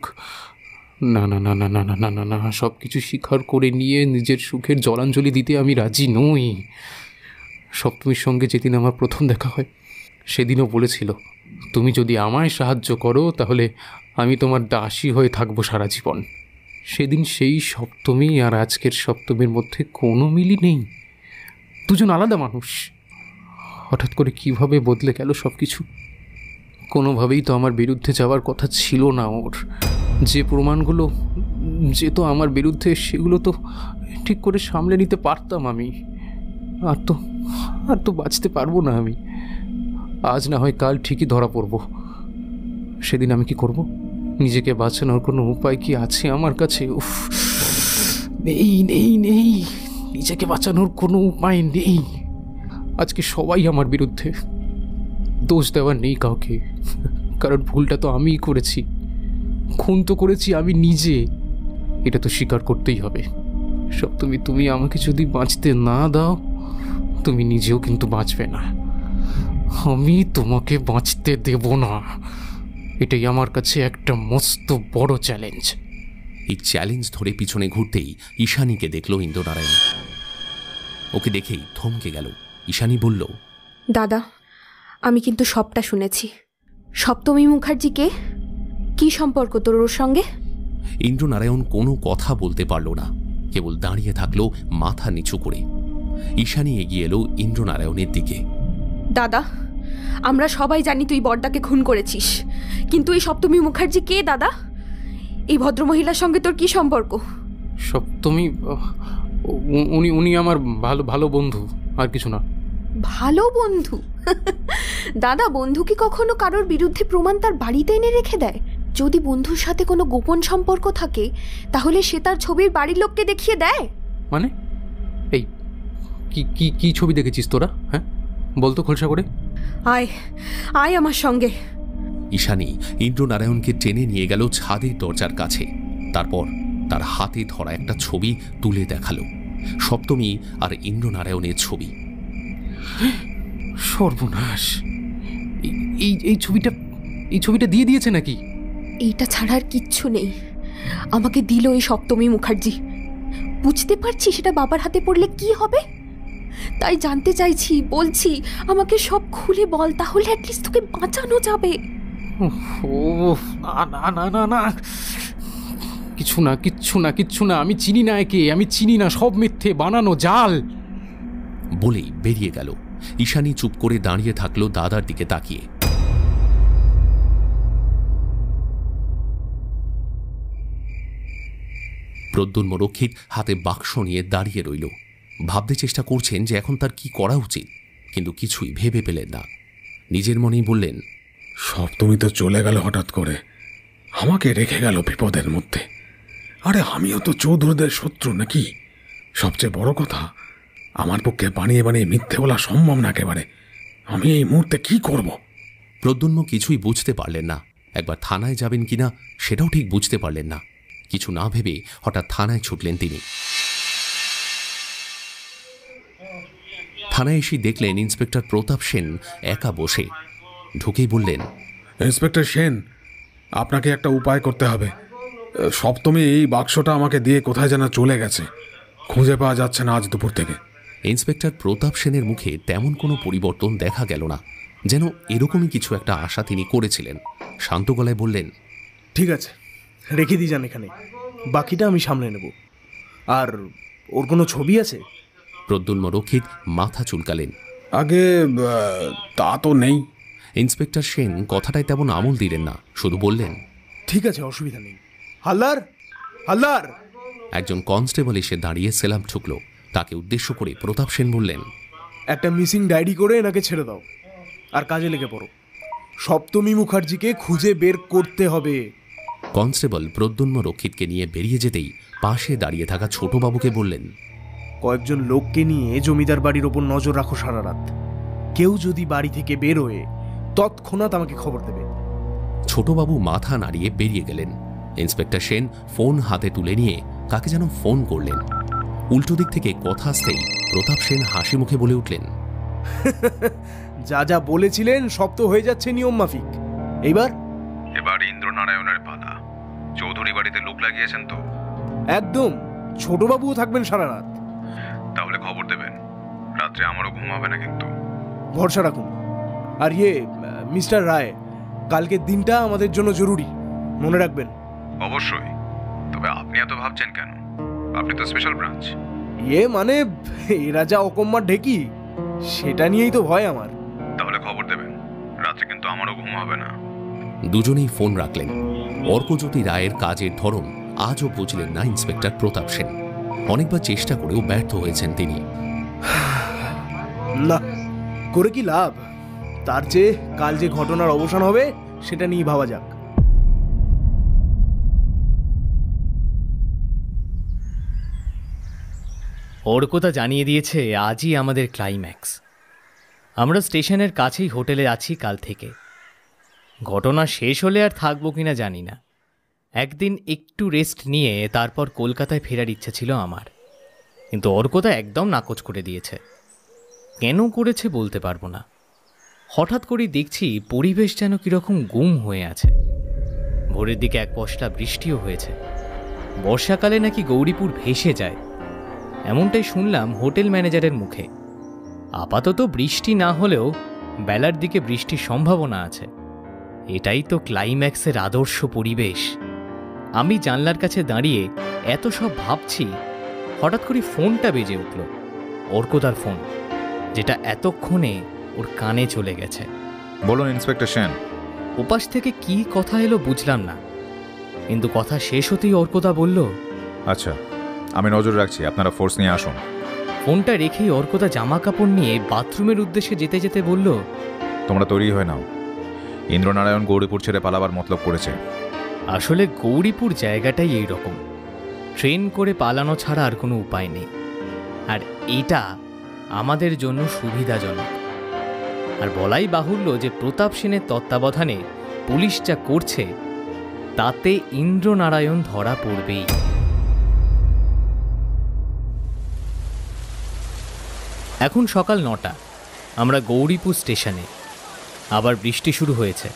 না না না না না না না না না সব কিছু স্বীকার করে নিয়ে নিজের সুখের জলাঞ্জলি দিতে আমি রাজি নই। সপ্তমীর সঙ্গে যেদিন আমার প্রথম দেখা হয় সেদিনও বলেছিল, তুমি যদি আমায় সাহায্য করো তাহলে আমি তোমার দাসী হয়ে থাকবো সারা জীবন। সেদিন সেই সপ্তমী আর আজকের সপ্তমীর মধ্যে কোনো মিলই নেই, দুজন আলাদা মানুষ। হঠাৎ করে কিভাবে বদলে গেল সব কিছু। কোনোভাবেই তো আমার বিরুদ্ধে যাওয়ার কথা ছিল না ওর। যে প্রমাণগুলো যেত আমার বিরুদ্ধে সেগুলো তো ঠিক করে সামলে নিতে পারতাম আমি। আর তো বাঁচতে পারবো না আমি। আজ না হয় কাল ঠিকই ধরা পড়ব। সেদিন আমি কি করব? নিজেকে বাঁচানোর কোনো উপায় কি আছে আমার কাছে? উফ, নেই নেই নেই, নিজেকে বাঁচানোর কোনো উপায় নেই। আজকে সবাই আমার বিরুদ্ধে। দোষ দেওয়ার নেই কাউকে, কারণ ভুলটা তো আমিই করেছি। খুন তো করেছি আমি নিজে, এটা তো স্বীকার করতেই হবে। সপ্তমী, তুমি আমাকে যদি বাঁচতে না দাও, তুমি নিজেও কিন্তু বাঁচবে না। আমি তোমাকে বাঁচতে দেব না। এটাই আমার কাছে একটা মস্ত বড় চ্যালেঞ্জ। এই চ্যালেঞ্জ ধরে পিছনে ঘুরতেই ঈশানীকে দেখল ইন্দ্রনারায়ণ। ওকে দেখেই থমকে গেল। ঈশানী বলল, দাদা, আমি কিন্তু সবটা শুনেছি। সপ্তমী মুখার্জিকে কি সম্পর্ক তোর ওর সঙ্গে? ইন্দ্রনারায়ণ কোনো কথা বলতে পারল না, কেবল দাঁড়িয়ে থাকলো মাথা নিচু করে। ঈশানী এগিয়ে এলো ইন্দ্রনারায়ণের দিকে। দাদা, আমরা সবাই জানি তুই বড়দাকে খুন করেছিস, কিন্তু এই সপ্তমী মুখার্জি কে দাদা? এই ভদ্রমহিলার সঙ্গে তোর কি সম্পর্ক? সপ্তমী, উনি আমার ভালো ভালো বন্ধু, আর কিছু না। ভালো বন্ধু? দাদা, বন্ধু কি কখনো কারোর বিরুদ্ধে প্রমাণ তার বাড়িতে এনে রেখে দেয়? যদি বন্ধুর সাথে কোনো গোপন সম্পর্ক থাকে, তাহলে সে তার ছবির বাড়ির লোককে দেখিয়ে দেয়। মানে এই কি কি কি ছবি দেখেছিস তোরা? হ্যাঁ, বলতো খোলসা করে। আয় আয় আমার সঙ্গে। ঈশানী ইন্দ্রনারায়ণকে টেনে নিয়ে গেল ছাদের দরজার কাছে। তারপর তার হাতে ধরা একটা ছবি তুলে দেখালো, সপ্তমী আর ইন্দ্রনারায়ণের ছবি। সর্বনাশ! এই ছবিটা দিয়ে দিয়েছে নাকি? এইটা ছাড়া আর কিচ্ছু নেই। আমাকে দিল এই সপ্তমী মুখার্জি। বুঝতে পারছি সেটা বাবার হাতে পড়লে কি হবে, তাই জানতে চাইছি, বলছি আমাকে সব খুলে বল, তাহলে অ্যাটলিস্ট তোকে বাঁচানো যাবে। না না না না, কিছু না কিচ্ছু না কিচ্ছু না। আমি চিনি না একে, আমি চিনি না, সব মিথ্যে, বানানো জাল। বলেই বেরিয়ে গেল। ঈশানী চুপ করে দাঁড়িয়ে থাকলো দাদার দিকে তাকিয়ে। প্রদ্যুম্ন রক্ষিত হাতে বাক্স নিয়ে দাঁড়িয়ে রইল। ভাবতে চেষ্টা করছেন যে এখন তার কি করা উচিত, কিন্তু কিছুই ভেবে পেলেন না। নিজের মনেই বললেন, সপ্তমী তো চলে গেল হঠাৎ করে, আমাকে রেখে গেল বিপদের মধ্যে। আরে আমিও তো চৌধুরীদের শত্রু নাকি? সবচেয়ে বড় কথা, আমার পক্ষে বানিয়ে বানিয়ে মিথ্যে বলা সম্ভব না একেবারে। আমি এই মুহূর্তে কি করব? প্রদ্যুম্ন কিছুই বুঝতে পারলেন না। একবার থানায় যাবেন কিনা সেটাও ঠিক বুঝতে পারলেন না। কিছু না ভেবে হঠাৎ থানায় ছুটলেন তিনি। থানায় এসে দেখলেন ইন্সপেক্টর প্রতাপ সেন একা বসে। ঢুকেই বললেন, ইন্সপেক্টর সেন, আপনাকে একটা উপায় করতে হবে। সপ্তমী এই বাক্সটা আমাকে দিয়ে কোথায় যেন চলে গেছে, খুঁজে পাওয়া যাচ্ছে না আজ দুপুর থেকে। ইন্সপেক্টর প্রতাপ সেনের মুখে তেমন কোনো পরিবর্তন দেখা গেল না, যেন এরকমই কিছু একটা আশা তিনি করেছিলেন। শান্ত গলায় বললেন, ঠিক আছে, রেখে দিয়ে যান এখানে, বাকিটা আমি সামলে নেব। আর ওর কোনো ছবি আছে? প্রদ্যুম্ন রক্ষিত মাথা চুলকালেন। আগে তা তো নেই। ইন্সপেক্টর সেন কথাটায় তেমন আমল দিলেন না, শুধু বললেন, ঠিক আছে, অসুবিধা নেই। হালদার, হালদার! একজন কনস্টেবল এসে দাঁড়িয়ে সেলাম ঠুকল। তাকে উদ্দেশ্য করে প্রতাপ সেন বললেন, একটা মিসিং ডায়েরি করে এনাকে ছেড়ে দাও, আর কাজে লেগে পড়ো। সপ্তমী মুখার্জিকে খুঁজে বের করতে হবে। কনস্টেবল প্রদ্যুম্ন রক্ষিতকে নিয়ে বেরিয়ে যেতেই পাশে দাঁড়িয়ে থাকা ছোটবাবুকে বললেন, কয়েকজন লোককে নিয়ে জমিদার বাড়ির ওপর নজর রাখো সারা রাত। কেউ যদি বাড়ি থেকে বেরোয় তৎক্ষণাৎ আমাকে খবর দেবে। ছোটবাবু মাথা নাড়িয়ে বেরিয়ে গেলেন। ইন্সপেক্টর সেন ফোন হাতে তুলে নিয়ে কাকে যেন ফোন করলেন। উল্টো দিক থেকে কথা আসতেই প্রতাপ সেন হাসি মুখে বলে উঠলেন, যা যা বলেছিলেন সব তো হয়ে যাচ্ছে নিয়ম মাফিক। এবার ইন্দ্রনারায়ণের পালা। চৌধুরী বাড়িতে লোক লাগিয়েছেন তো? একদম। ছোটবাবুও থাকবেন সারা রাত। তাহলে খবর দেবেন, রাত্রে আমারও ঘুম হবে না কিন্তু। ভরসা রাখুন। আর মিস্টার রায়, কালকের দিনটা আমাদের জন্য জরুরি, মনে রাখবেন। অবশ্যই। তবে আপনি এত ভাবছেন কেন? আপনি তো স্পেশাল ব্রাঞ্চ। মানে এরা যা অকম্মার ঢেকি, সেটা নিয়েই তো ভয় আমার। তাহলে খবর দেবেন, রাত্রে কিন্তু আমারও ঘুম হবে না। দুজনেই ফোন রাখলেন। অর্কজ্যোতি রায়ের কাজের ধরন আজও বুঝলেন না ইন্সপেক্টর প্রতাপ সেন। অনেকবার চেষ্টা করেও ব্যর্থ হয়েছেন তিনি। না করে কি লাভ? তার চেয়ে কাল যে ঘটনার অবসান হবে সেটা নিয়ে ভাবা যাক। অর্কদা জানিয়ে দিয়েছে আজই আমাদের ক্লাইম্যাক্স। আমরা স্টেশনের কাছেই হোটেলে আছি কাল থেকে। ঘটনা শেষ হলে আর থাকবো কিনা জানি না। একদিন একটু রেস্ট নিয়ে তারপর কলকাতায় ফেরার ইচ্ছা ছিল আমার, কিন্তু অর্কদা একদম নাকচ করে দিয়েছে। কেন করেছে বলতে পারবো না। হঠাৎ করেই দেখছি পরিবেশ যেন কীরকম গুম হয়ে আছে। ভোরের দিকে এক পশলা বৃষ্টিও হয়েছে। বর্ষাকালে নাকি গৌরীপুর ভেসে যায়, এমনটাই শুনলাম হোটেল ম্যানেজারের মুখে। আপাতত বৃষ্টি না হলেও বেলার দিকে বৃষ্টির সম্ভাবনা আছে। এটাই তো ক্লাইম্যাক্সের আদর্শ পরিবেশ। আমি জানলার কাছে দাঁড়িয়ে এত সব ভাবছি, হঠাৎ করে ফোনটা বেজে উঠল। অর্কদার ফোন, যেটা এতক্ষণে ওর কানে চলে গেছে। বলুন ইন্সপেক্টর সেন। ওপাশ থেকে কি কথা এলো বুঝলাম না, কিন্তু কথা শেষ হতেই অর্কদা বলল, আচ্ছা আমি নজর রাখছি, আপনারা ফোর্স নিয়ে আসুন। ফোনটা রেখেই অর্কদা জামা কাপড় নিয়ে বাথরুমের উদ্দেশ্যে যেতে যেতে বলল, তোমরা তৈরি হয়ে নাও, ইন্দ্রনারায়ণ গৌরীপুর ছেড়ে পালাবার মতলব করেছে। আসলে গৌরীপুর জায়গাটাই এই রকম, ট্রেন করে পালানো ছাড়া আর কোনো উপায় নেই। আর এটা আমাদের জন্য সুবিধাজনক। আর বলাই বাহুল্য যে প্রতাপ সেনের তত্ত্বাবধানে পুলিশ যা করছে তাতে ইন্দ্রনারায়ণ ধরা পড়বেই। এখন সকাল 9টা, আমরা গৌরীপুর স্টেশনে। আবার বৃষ্টি শুরু হয়েছে।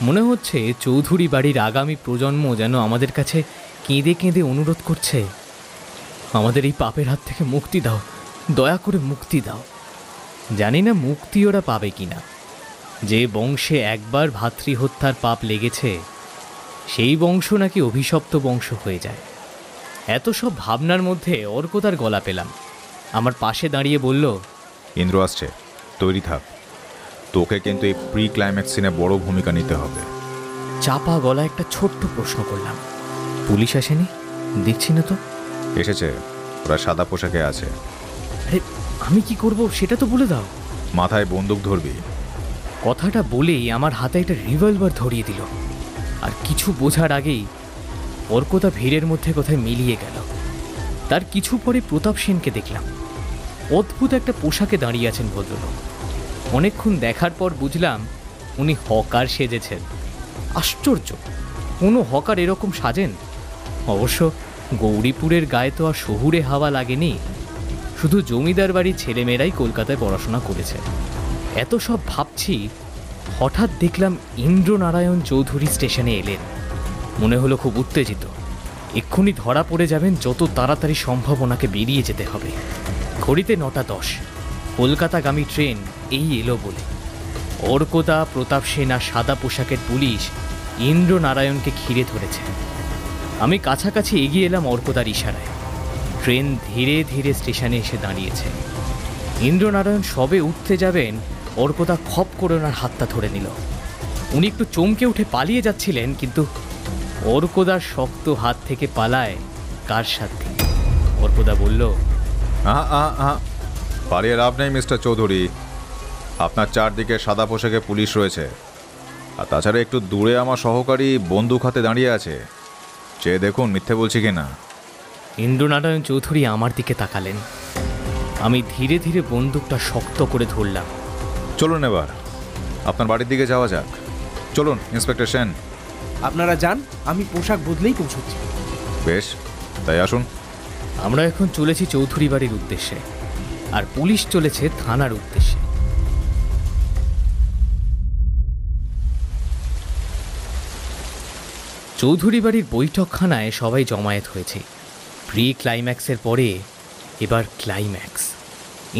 মনে হচ্ছে চৌধুরী বাড়ির আগামী প্রজন্ম যেন আমাদের কাছে কেঁদে কেঁদে অনুরোধ করছে, আমাদের এই পাপের হাত থেকে মুক্তি দাও, দয়া করে মুক্তি দাও। জানি না মুক্তি ওরা পাবে কিনা। যে বংশে একবার ভাতৃহত্যার পাপ লেগেছে সেই বংশ নাকি অভিশপ্ত বংশ হয়ে যায়। এত সব ভাবনার মধ্যে অর্কদার গলা পেলাম। আমার পাশে দাঁড়িয়ে বলল, ইন্দ্র আসছে, তৈরি থাক। তোকে কিন্তু এই প্রি ক্লাইম্যাক্স সিনে বড় ভূমিকা নিতে হবে। চাপা গলা একটা ছোট্ট প্রশ্ন করলাম, পুলিশ আসেনি? দেখছি না তো। এসেছে, ওরা সাদা পোশাকে আছে। আরে আমি কি করব সেটা তো বলে দাও। মাথায় বন্দুক ধরবি। কথাটা বলেই আমার হাতে একটা রিভলভার ধরিয়ে দিল। আর কিছু বোঝার আগেই অর্কদা ভিড়ের মধ্যে কোথায় মিলিয়ে গেল। তার কিছু পরে প্রতাপ সেনকে দেখলাম। অদ্ভুত একটা পোশাকে দাঁড়িয়ে আছেন ভদ্রলোক। অনেকক্ষণ দেখার পর বুঝলাম উনি হকার সেজেছেন। আশ্চর্য, কোনো হকার এরকম সাজেন? অবশ্য গৌরীপুরের গায়ে তো আর শহুরে হাওয়া লাগেনি। শুধু জমিদার বাড়ির ছেলেমেয়েরাই কলকাতায় পড়াশোনা করেছে। এত সব ভাবছি, হঠাৎ দেখলাম ইন্দ্রনারায়ণ চৌধুরী স্টেশনে এলেন। মনে হলো খুব উত্তেজিত, এক্ষুনি ধরা পড়ে যাবেন। যত তাড়াতাড়ি সম্ভব ওনাকে বেরিয়ে যেতে হবে। ঘড়িতে 9:10, কলকাতাগামী ট্রেন এই এলো বলে অর্কদা, প্রতাপ সেন আর সাদা পোশাকের পুলিশ ইন্দ্রনারায়ণকে ঘিরে ধরেছে। আমি কাছাকাছি এগিয়ে এলাম অর্কদার ইশারায়। ট্রেন ধীরে ধীরে স্টেশনে এসে দাঁড়িয়েছে। ইন্দ্রনারায়ণ সবে উঠতে যাবেন, অর্কদা খপ করে ওনার হাতটা ধরে নিল। উনি একটু চমকে উঠে পালিয়ে যাচ্ছিলেন, কিন্তু অর্কদার শক্ত হাত থেকে পালায় কার সাথে? অর্কদা বলল, পালিয়ে লাভ নেই মিস্টার চৌধুরী, আপনার চারদিকে সাদা পোশাকে পুলিশ রয়েছে। আর তাছাড়া একটু দূরে আমার সহকারী বন্দুক হাতে দাঁড়িয়ে আছে, চেয়ে দেখুন মিথ্যে বলছি কিনা। ইন্দ্রনারায়ণ চৌধুরী আমার দিকে তাকালেন। আমি ধীরে ধীরে বন্দুকটা শক্ত করে ধরলাম। চলুন এবার আপনার বাড়ির দিকে যাওয়া যাক। চলুন ইন্সপেক্টর সেন। আপনারা যান, আমি পোশাক বদলেই পৌঁছচ্ছি। বেশ, তাই আসুন। আমরা এখন চলেছি চৌধুরী বাড়ির উদ্দেশ্যে, আর পুলিশ চলেছে থানার উদ্দেশ্যে। চৌধুরী বাড়ির বৈঠকখানায় সবাই জমায়েত হয়েছে। প্রি ক্লাইম্যাক্সের পরে এবার ক্লাইম্যাক্স।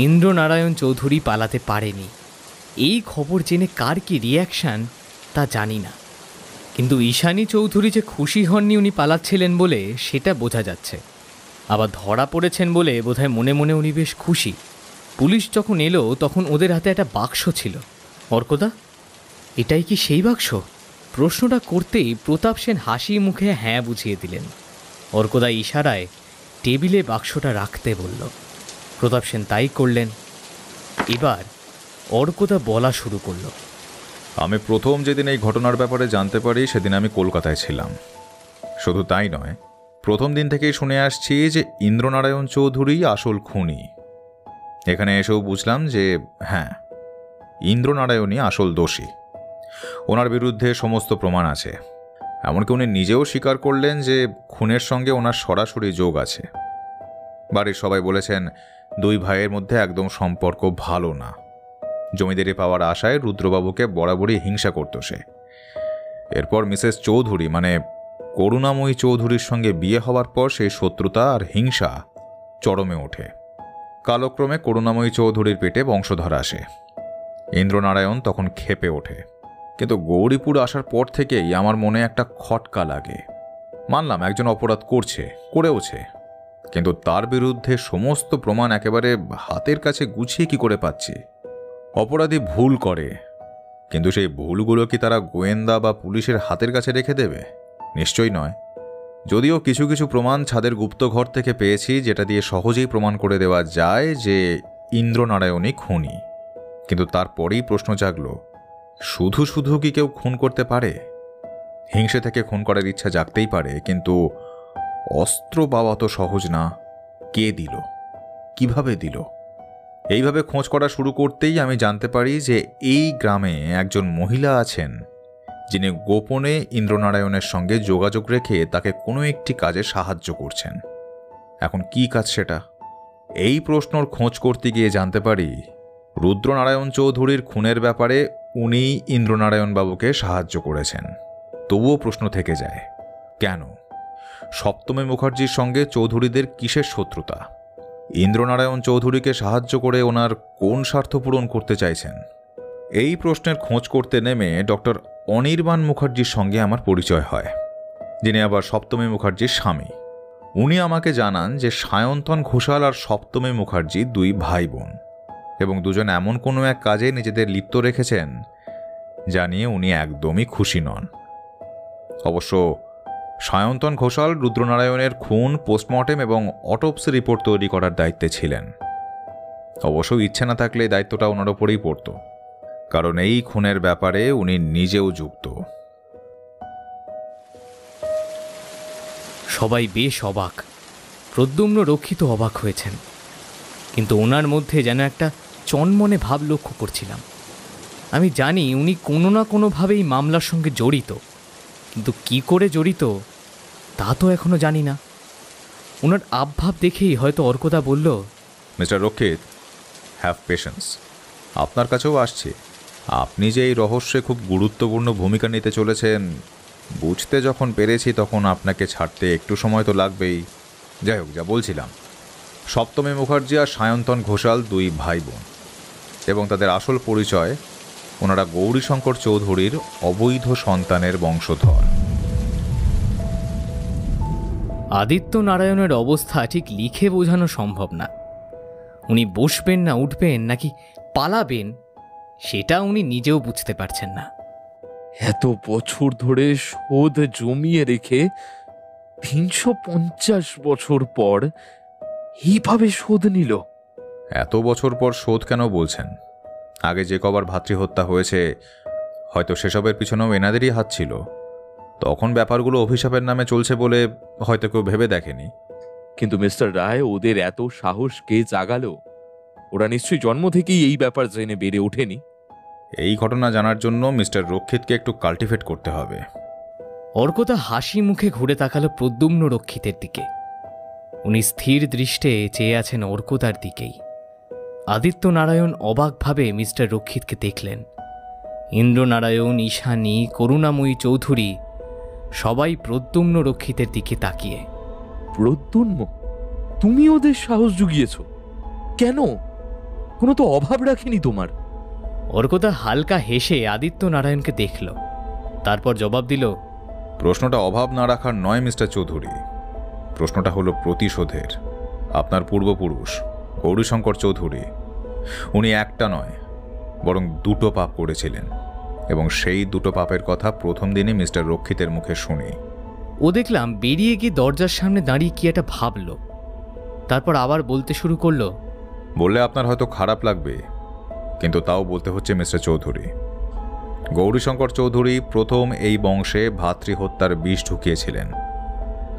ইন্দ্রনারায়ণ চৌধুরী পালাতে পারেনি। এই খবর জেনে কার কি রিয়াকশান তা জানি না, কিন্তু ঈশানী চৌধুরী যে খুশি হননি উনি পালাচ্ছিলেন বলে সেটা বোঝা যাচ্ছে। আবার ধরা পড়েছেন বলে বোধহয় মনে মনে উনি বেশ খুশি। পুলিশ যখন এলো তখন ওদের হাতে একটা বাক্স ছিল। অর্কদা, এটাই কি সেই বাক্স? প্রশ্নটা করতেই প্রতাপ সেন হাসি মুখে হ্যাঁ বুঝিয়ে দিলেন। অর্কদা ইশারায় টেবিলে বাক্সটা রাখতে বলল। প্রতাপ সেন তাই করলেন। এবার অর্কদা বলা শুরু করলো। আমি প্রথম যেদিন এই ঘটনার ব্যাপারে জানতে পারি সেদিন আমি কলকাতায় ছিলাম। শুধু তাই নয়, প্রথম দিন থেকেই শুনে আসছি যে ইন্দ্রনারায়ণ চৌধুরী আসল খুনি। এখানে এসেও বুঝলাম যে হ্যাঁ, ইন্দ্রনারায়ণই আসল দোষী। ওনার বিরুদ্ধে সমস্ত প্রমাণ আছে। এমনকি উনি নিজেও স্বীকার করলেন যে খুনের সঙ্গে ওনার সরাসরি যোগ আছে। বাড়ির সবাই বলেছেন দুই ভাইয়ের মধ্যে একদম সম্পর্ক ভালো না। জমিদারি পাওয়ার আশায় রুদ্রবাবুকে বরাবরই হিংসা করত সে। এরপর মিসেস চৌধুরী মানে করুণাময়ী চৌধুরীর সঙ্গে বিয়ে হওয়ার পর সেই শত্রুতা আর হিংসা চরমে ওঠে। কালক্রমে করুণাময়ী চৌধুরীর পেটে বংশধর আসে। ইন্দ্রনারায়ণ তখন ক্ষেপে ওঠে। কিন্তু গৌরীপুর আসার পর থেকেই আমার মনে একটা খটকা লাগে। মানলাম একজন অপরাধ করেওছে, কিন্তু তার বিরুদ্ধে সমস্ত প্রমাণ একেবারে হাতের কাছে গুছিয়ে কি করে পাচ্ছি? অপরাধী ভুল করে, কিন্তু সেই ভুলগুলো কি তারা গোয়েন্দা বা পুলিশের হাতের কাছে রেখে দেবে? নিশ্চয়ই নয়। যদিও কিছু কিছু প্রমাণ ছাদের গুপ্তঘর থেকে পেয়েছি, যেটা দিয়ে সহজেই প্রমাণ করে দেওয়া যায় যে ইন্দ্রনারায়ণই খুনি। কিন্তু তারপরেই প্রশ্ন জাগল, শুধু শুধু কি কেউ খুন করতে পারে? হিংসে থেকে খুন করার ইচ্ছা জাগতেই পারে, কিন্তু অস্ত্র পাওয়া তো সহজ না। কে দিল? কিভাবে দিল? এইভাবে খোঁজ করা শুরু করতেই আমি জানতে পারি যে এই গ্রামে একজন মহিলা আছেন যিনি গোপনে ইন্দ্রনারায়ণের সঙ্গে যোগাযোগ রেখে তাকে কোনো একটি কাজে সাহায্য করছেন। এখন কি কাজ সেটা? এই প্রশ্নর খোঁজ করতে গিয়ে জানতে পারি রুদ্রনারায়ণ চৌধুরীর খুনের ব্যাপারে উনিই ইন্দ্রনারায়ণ বাবুকে সাহায্য করেছেন। তবুও প্রশ্ন থেকে যায়, কেন? সপ্তমী মুখার্জির সঙ্গে চৌধুরীদের কিসের শত্রুতা? ইন্দ্রনারায়ণ চৌধুরীকে সাহায্য করে ওনার কোন স্বার্থ পূরণ করতে চাইছেন? এই প্রশ্নের খোঁজ করতে নেমে ডক্টর অনির্বাণ মুখার্জির সঙ্গে আমার পরিচয় হয়, যিনি আবার সপ্তমী মুখার্জির স্বামী। উনি আমাকে জানান যে সায়ন্তন ঘোষাল আর সপ্তমী মুখার্জি দুই ভাই বোন, এবং দুজন এমন কোনো এক কাজে নিজেদের লিপ্ত রেখেছেন যা নিয়ে উনি একদমই খুশি নন। অবশ্য সায়ন্তন ঘোষাল রুদ্রনারায়ণের খুন, পোস্টমর্টেম এবং অটোপসি রিপোর্ট তৈরি করার দায়িত্বে ছিলেন। অবশ্য ইচ্ছে না থাকলে দায়িত্বটা ওনার ওপরেই পড়ত, কারণ এই খুনের ব্যাপারে উনি নিজেও যুক্ত। সবাই বেশ অবাক। প্রদ্যুম্ন রক্ষিত অবাক হয়েছেন, কিন্তু ওনার মধ্যে যেন একটা চনমনে ভাব লক্ষ্য করছিলাম। আমি জানি উনি কোনো না কোনোভাবে এই মামলার সঙ্গে জড়িত, কিন্তু কি করে জড়িত তা তো এখনো জানি না। ওনার আবভাব দেখেই হয়তো অর্কদা বলল, মিস্টার রক্ষিত, হ্যাভ পেশেন্স। আপনার কাছেও আসছে। আপনি যে এই রহস্যে খুব গুরুত্বপূর্ণ ভূমিকা নিতে চলেছেন বুঝতে যখন পেরেছি, তখন আপনাকে ছাড়তে একটু সময় তো লাগবেই। যাই হোক, যা বলছিলাম, সপ্তমী মুখার্জি আর সায়ন্তন ঘোষাল দুই ভাই বোন, এবং তাদের আসল পরিচয় ওনারা গৌরীশঙ্কর চৌধুরীর অবৈধ সন্তানের বংশধর। আদিত্য নারায়ণের অবস্থা ঠিক লিখে বোঝানো সম্ভব না। উনি বসবেন না উঠবেন নাকি পালাবেন সেটা উনি নিজেও বুঝতে পারছেন না। এত বছর ধরে শোধ জমিয়ে রেখে 350 বছর পর এইভাবে শোধ নিল। এত বছর পর শোধ কেন বলছেন? আগে যে কবার ভাতৃহত্যা হয়েছে হয়তো সেসবের পিছনেও এনাদেরই হাত ছিল। তখন ব্যাপারগুলো অভিশাপের নামে চলছে বলে হয়তো কেউ ভেবে দেখেনি। কিন্তু মিস্টার রায়, ওদের এত সাহস কে জাগালো? ওরা নিশ্চয়ই জন্ম থেকেই এই ব্যাপার জেনে বেড়ে ওঠেনি। এই ঘটনা জানার জন্য মিস্টার রক্ষিতকে একটু কাল্টিভেট করতে হবে। অর্কদা হাসি মুখে ঘুরে তাকালো প্রদ্যুম্ন রক্ষিতের দিকে। উনি স্থির দৃষ্টে চেয়ে আছেন অর্কদার দিকেই। আদিত্য নারায়ণ অবাকভাবে মিস্টার রক্ষিতকে দেখলেন। ইন্দ্রনারায়ণ, ঈশানী, করুণাময়ী চৌধুরী সবাই প্রদ্যুম্ন রক্ষিতের দিকে তাকিয়ে। প্রদ্যুম্ন, তুমি ওদের সাহস জুগিয়েছ কেন? কোনো তো অভাব রাখিনি তোমার। অর্কদা হালকা হেসে আদিত্য নারায়ণকে দেখল, তারপর জবাব দিল, প্রশ্নটা অভাব না রাখার নয় মিস্টার চৌধুরী, প্রশ্নটা হলো প্রতিশোধের। আপনার পূর্বপুরুষ গৌরীশঙ্কর চৌধুরী, উনি একটা নয় বরং দুটো পাপ করেছিলেন, এবং সেই দুটো পাপের কথা প্রথম দিনই মিস্টার রক্ষিতের মুখে শুনি। ও দেখলাম বেরিয়ে গিয়ে দরজার সামনে দাঁড়িয়ে কি একটা ভাবল, তারপর আবার বলতে শুরু করলো, বললে আপনার হয়তো খারাপ লাগবে, কিন্তু তাও বলতে হচ্ছে মিস্টার চৌধুরী, গৌরীশঙ্কর চৌধুরী প্রথম এই বংশে ভাতৃহত্যার বিষ ঢুকিয়েছিলেন,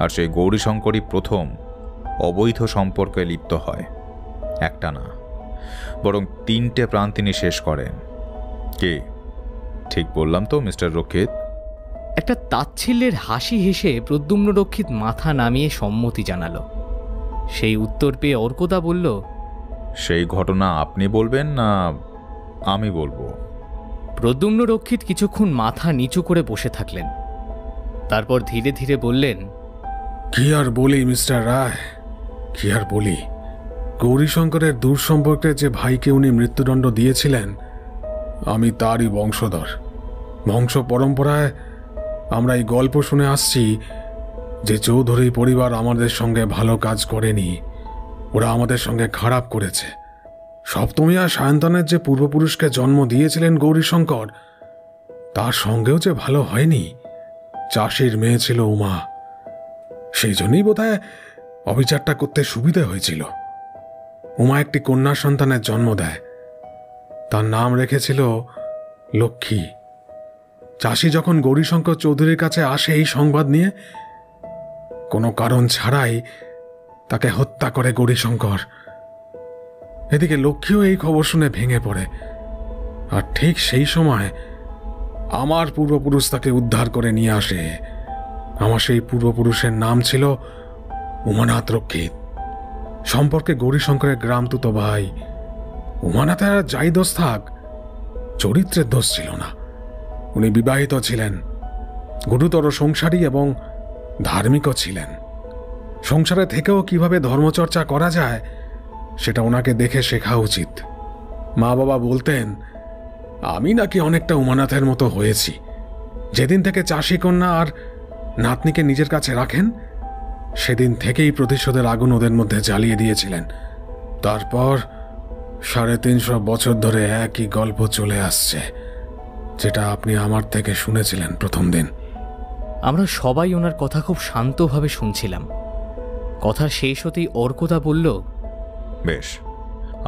আর সেই গৌরীশঙ্করই প্রথম অবৈধ সম্পর্কে লিপ্ত হয়। একটা না, বরং 3টে প্রাণ তিনি শেষ করেন। কি ঠিক বললাম তো মিস্টার রক্ষিত? একটা তাচ্ছিল্যের হাসি হেসে প্রদ্যুম্ন রক্ষিত মাথা নামিয়ে সম্মতি জানালো। সেই উত্তর পেয়ে অর্কদা বলল, সেই ঘটনা আপনি বলবেন না আমি বলবো? প্রদ্যুম্ন রক্ষিত কিছুক্ষণ মাথা নিচু করে বসে থাকলেন, তারপর ধীরে ধীরে বললেন, কি আর বলি মিস্টার রায়, কি আর বলি। গৌরীশঙ্করের দূর সম্পর্কে যে ভাইকে উনি মৃত্যুদণ্ড দিয়েছিলেন, আমি তারই বংশধর। বংশ পরম্পরায় আমরা এই গল্প শুনে আসছি যে চৌধুরী পরিবার আমাদের সঙ্গে ভালো কাজ করেনি, ওরা আমাদের সঙ্গে খারাপ করেছে। সপ্তমী আর সায়ন্তনের যে পূর্বপুরুষকে জন্ম দিয়েছিলেন গৌরীশঙ্কর, তার সঙ্গেও যে ভালো হয়নি। চাষির মেয়ে ছিল উমা, সেই জন্যই বোধহয় অবিচারটা করতে সুবিধে হয়েছিল। উমা একটি কন্যা সন্তানের জন্ম দেয়, তার নাম রেখেছিল লক্ষ্মী। চাষি যখন গৌরীশঙ্কর চৌধুরীর কাছে আসে এই সংবাদ নিয়ে, কোনো কারণ ছাড়াই তাকে হত্যা করে গৌরীশঙ্কর। এদিকে লক্ষ্মীও এই খবর শুনে ভেঙে পড়ে, আর ঠিক সেই সময় আমার পূর্বপুরুষ তাকে উদ্ধার করে নিয়ে আসে। আমার সেই পূর্বপুরুষের নাম ছিল উমানাথ রক্ষিত। সম্পর্কে গৌরীশঙ্করের গ্রামতুতো ভাই। উমানাথের আর যাই দোষ থাক, চরিত্রের দোষ ছিল না। উনি বিবাহিত ছিলেন, গুরুতর সংসারী এবং ধার্মিকও ছিলেন। সংসারে থেকেও কিভাবে ধর্মচর্চা করা যায় সেটা ওনাকে দেখে শেখা উচিত। মা বাবা বলতেন আমি নাকি অনেকটা উমানাথের মতো হয়েছি। যেদিন থেকে চাষি কন্যা আর নাতনিকে নিজের কাছে রাখেন, সেদিন থেকেই প্রতিশোধের আগুন ওদের মধ্যে জ্বালিয়ে দিয়েছিলেন। তারপর 350 বছর ধরে একই গল্প চলে আসছে, যেটা আপনি আমার থেকে শুনেছিলেন প্রথম দিন। আমরা সবাই ওনার কথা খুব শান্তভাবে শুনছিলাম। কথা শেষ হতেই অর্কদা বলল, বেশ,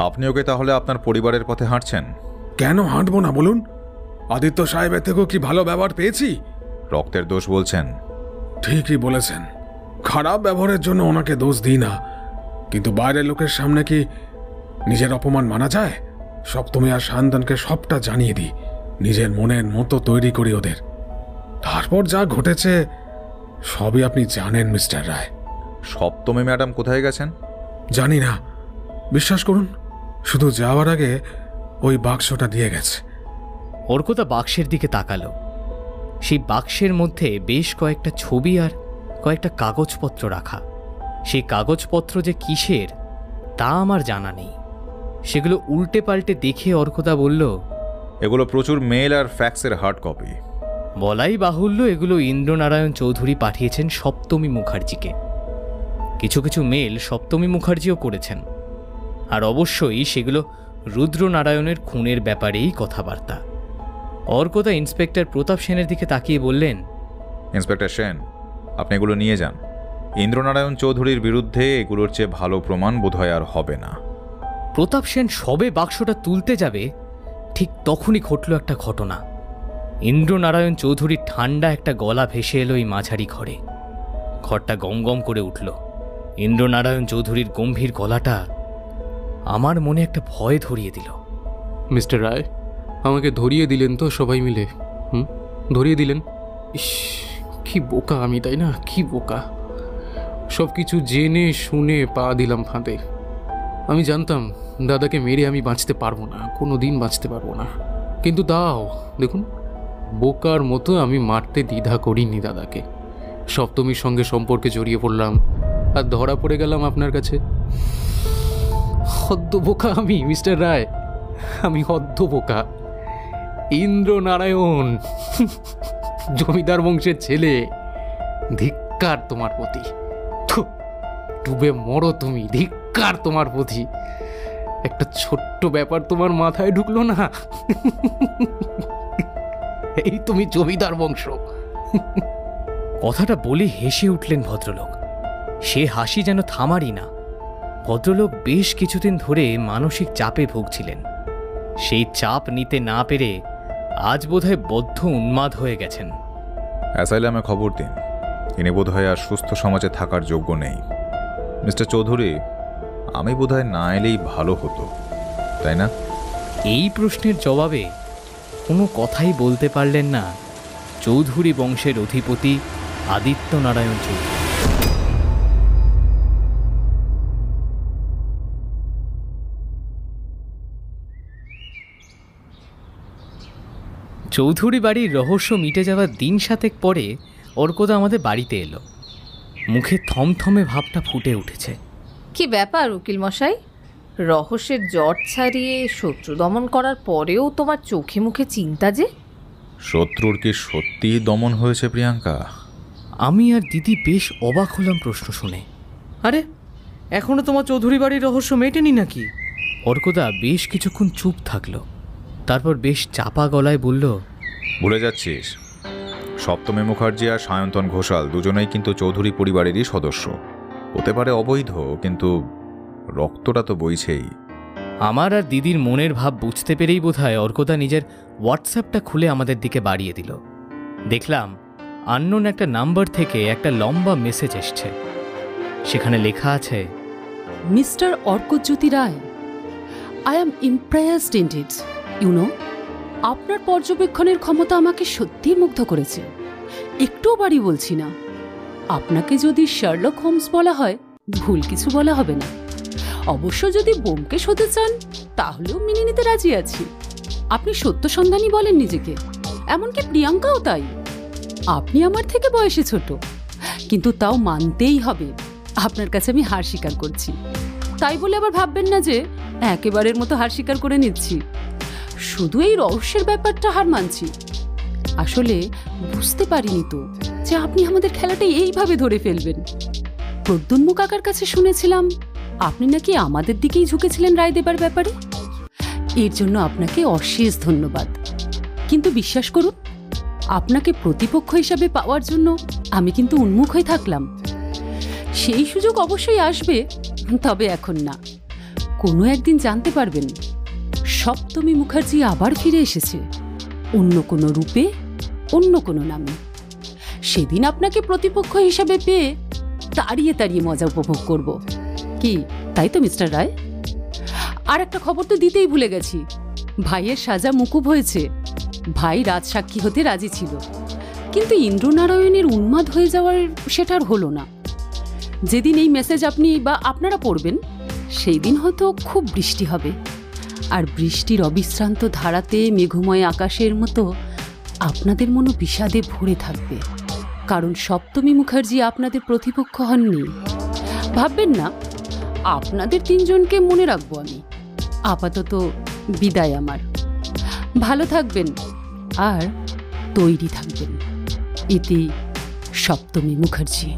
আপনি ওকে তাহলে আপনার পরিবারের পথে হাঁটছেন? কেন হাঁটবো না বলুন? আদিত্য সাহেবের থেকেও কি ভালো ব্যবহার পেয়েছি? রক্তের দোষ বলছেন? ঠিকই বলেছেন, খারাপ ব্যবহারের জন্য ওনাকে দোষ দিই না, কিন্তু বাইরের লোকের সামনে কি নিজের অপমান মানা যায়? সপ্তমী আর সায়ন্তনকে সবটা জানিয়ে দিই, নিজের মনের মতো তৈরি করি ওদের। তারপর যা ঘটেছে সবই আপনি জানেন মিস্টার রায়। সপ্তমী ম্যাডাম কোথায় গেছেন? জানি না, বিশ্বাস করুন। শুধু যাওয়ার আগে ওই বাক্সটা দিয়ে গেছে। অর্কদা বাক্সের দিকে তাকালো। সেই বাক্সের মধ্যে বেশ কয়েকটা ছবি আর কয়েকটা কাগজপত্র রাখা। সেই কাগজপত্র যে কিসের তা আমার জানা নেই। সেগুলো উল্টে পাল্টে দেখে অর্কদা বলল, এগুলো প্রচুর মেল আর ফ্যাক্সের হার্ড কপি। বলাই বাহুল্য, এগুলো ইন্দ্রনারায়ণ চৌধুরী পাঠিয়েছেন সপ্তমী মুখার্জিকে। কিছু কিছু মেল সপ্তমী মুখার্জিও করেছেন, আর অবশ্যই সেগুলো রুদ্রনারায়ণের খুনের ব্যাপারেই কথাবার্তা। অর্কদা ইন্সপেক্টর প্রতাপ সেনের দিকে তাকিয়ে বললেন, ইন্সপেক্টর সেন, আপনি এগুলো নিয়ে যান। ইন্দ্রনারায়ণ চৌধুরীর বিরুদ্ধে এগুলোর চেয়ে ভালো প্রমাণ বোধহয় আর হবে না। প্রতাপ সেন সবে বাক্সটা তুলতে যাবে, ঠিক তখনই ঘটল একটা ঘটনা। ইন্দ্রনারায়ণ চৌধুরীর ঠান্ডা একটা গলা ভেসে এলো এই মাঝারি ঘরে। ঘরটা গম গম করে উঠল। ইন্দ্রনারায়ণ চৌধুরীর গম্ভীর গলাটা আমার মনে একটা ভয় ধরিয়ে দিল। মিস্টার রায়, আমাকে ধরিয়ে দিলেন তো সবাই মিলে? ধরিয়ে দিলেন? ইস, কি বোকা আমি, তাই না? কি বোকা! সব কিছু জেনে শুনে পা দিলাম ফাঁদে। আমি জানতাম দাদাকে মেরে আমি বাঁচতে পারবো না, কোনো দিন বাঁচতে পারবো না। কিন্তু তাও দেখুন, বোকার মতো আমি মারতে দ্বিধা করিনি দাদাকে। সপ্তমীর সঙ্গে সম্পর্কে জড়িয়ে পড়লাম আর ধরা পড়ে গেলাম আপনার কাছে। হদ্দ বোকা আমি, মিস্টার রায়, আমি হদ্দ বোকা। ইন্দ্রনারায়ণ জমিদার বংশের ছেলে, ধিক্কার তোমার প্রতি। ডুবে মরো তুমি, ধিক্কার তোমার প্রতি। একটা ছোট্ট ব্যাপার তোমার মাথায় ঢুকলো না? এই তুমি জমিদার বংশ। কথাটা বলে হেসে উঠলেন ভদ্রলোক। সে হাসি যেন থামারই না। ভদ্রলোক বেশ কিছুদিন ধরে মানসিক চাপে ভুগছিলেন। সেই চাপ নিতে না পেরে আজ বোধহয় বদ্ধ উন্মাদ হয়ে গেছেন। অ্যাসাইলামে খবর দিন, তিনি বোধহয় আর সুস্থ সমাজে থাকার যোগ্য নেই। মিস্টার চৌধুরী, আমি বোধহয় না এলেই ভালো হতো, তাই না? এই প্রশ্নের জবাবে কোনো কথাই বলতে পারলেন না চৌধুরী বংশের অধিপতি আদিত্য নারায়ণ চৌধুরী। চৌধুরী বাড়ির রহস্য মিটে যাওয়ার দিন সাতেক পরে অর্কদা আমাদের বাড়িতে এলো। মুখে থমথমে ভাবটা ফুটে উঠেছে। কি ব্যাপার উকিল মশাই, রহস্যের জট ছাড়িয়ে শত্রু দমন করার পরেও তোমার চোখে মুখে চিন্তা যে? শত্রুর কি সত্যিই দমন হয়েছে প্রিয়াঙ্কা? আমি আর দিদি বেশ অবাক হলাম প্রশ্ন শুনে। আরে, এখনো তোমার চৌধুরী বাড়ির রহস্য মেটেনি নাকি? অর্কদা বেশ কিছুক্ষণ চুপ থাকলো, তারপর বেশ চাপা গলায় বলল, ভুলে যাচ্ছিস, সপ্তমী মুখার্জি আর সায়ন্তন ঘোষাল দুজনেই কিন্তু চৌধুরী পরিবারেরই সদস্য। হতে পারে অবৈধ, কিন্তু রক্তটা তো বইছেই। আমার আর দিদির মনের ভাব বুঝতে পেরেই বোধহয় অর্কদা নিজের হোয়াটসঅ্যাপটা খুলে আমাদের দিকে বাড়িয়ে দিল। দেখলাম আননোন একটা নাম্বার থেকে একটা লম্বা মেসেজ এসছে। সেখানে লেখা আছে, mister Arkajyoti Roy, I am impressed indeed. You know, আপনার পর্যবেক্ষণের ক্ষমতা আমাকে সত্যিই মুগ্ধ করেছে। একটুও বাড়ি বলছি না। আপনাকে যদি শার্লক হোমস বলা হয়, ভুল কিছু বলা হবে না। অবশ্য যদি ব্যোমকেশ হতে চান, তাহলেও মেনে নিতে রাজি আছি। আপনি সত্য সন্ধানী বলেন নিজেকে, এমনকি প্রিয়াঙ্কাও তাই। আপনি আমার থেকে বয়সে ছোট, কিন্তু তাও মানতেই হবে আপনার কাছে আমি হার স্বীকার করছি। তাই বলে আবার ভাববেন না যে একেবারের মতো হার স্বীকার করে নিচ্ছি। শুধু এই রহস্যের ব্যাপারটা হার মানছি। আসলে বুঝতে পারিনি তো যে আপনি আমাদের খেলাটা এইভাবে ধরে ফেলবেন। প্রদ্যুন্ম কাকার কাছে শুনেছিলাম আপনি নাকি আমাদের দিকেই ঝুঁকেছিলেন রায় দেবার ব্যাপারে। এর জন্য আপনাকে অশেষ ধন্যবাদ। কিন্তু বিশ্বাস করুন, আপনাকে প্রতিপক্ষ হিসাবে পাওয়ার জন্য আমি কিন্তু উন্মুখ হয়ে থাকলাম। সেই সুযোগ অবশ্যই আসবে, তবে এখন না। কোনো একদিন জানতে পারবেন সপ্তমী মুখার্জি আবার ফিরে এসেছে, অন্য কোনো রূপে, অন্য কোনো নামে। সেদিন আপনাকে প্রতিপক্ষ হিসাবে পেয়ে তাড়িয়ে তাড়িয়ে মজা উপভোগ করব। কি তাই তো মিস্টার রায়? আর একটা খবর তো দিতেই ভুলে গেছি, ভাইয়ের সাজা মুকুব হয়েছে। ভাই রাজসাক্ষী হতে রাজি ছিল, কিন্তু ইন্দ্রনারায়ণের উন্মাদ হয়ে যাওয়ার সেটা আর হলো না। যেদিন এই মেসেজ আপনি বা আপনারা পড়বেন, সেই দিন হয়তো খুব বৃষ্টি হবে। আর বৃষ্টির অবিশ্রান্ত ধারাতে মেঘময় আকাশের মতো আপনাদের মনও বিষাদে ভরে থাকবে, কারণ সপ্তমী মুখার্জি আপনাদের প্রতিপক্ষ হননি। ভাববেন না, আপনাদের তিনজনকে মনে রাখবো আমি। আপাতত বিদায় আমার। ভালো থাকবেন আর তৈরি থাকবেন। ইতি সপ্তমী মুখার্জি।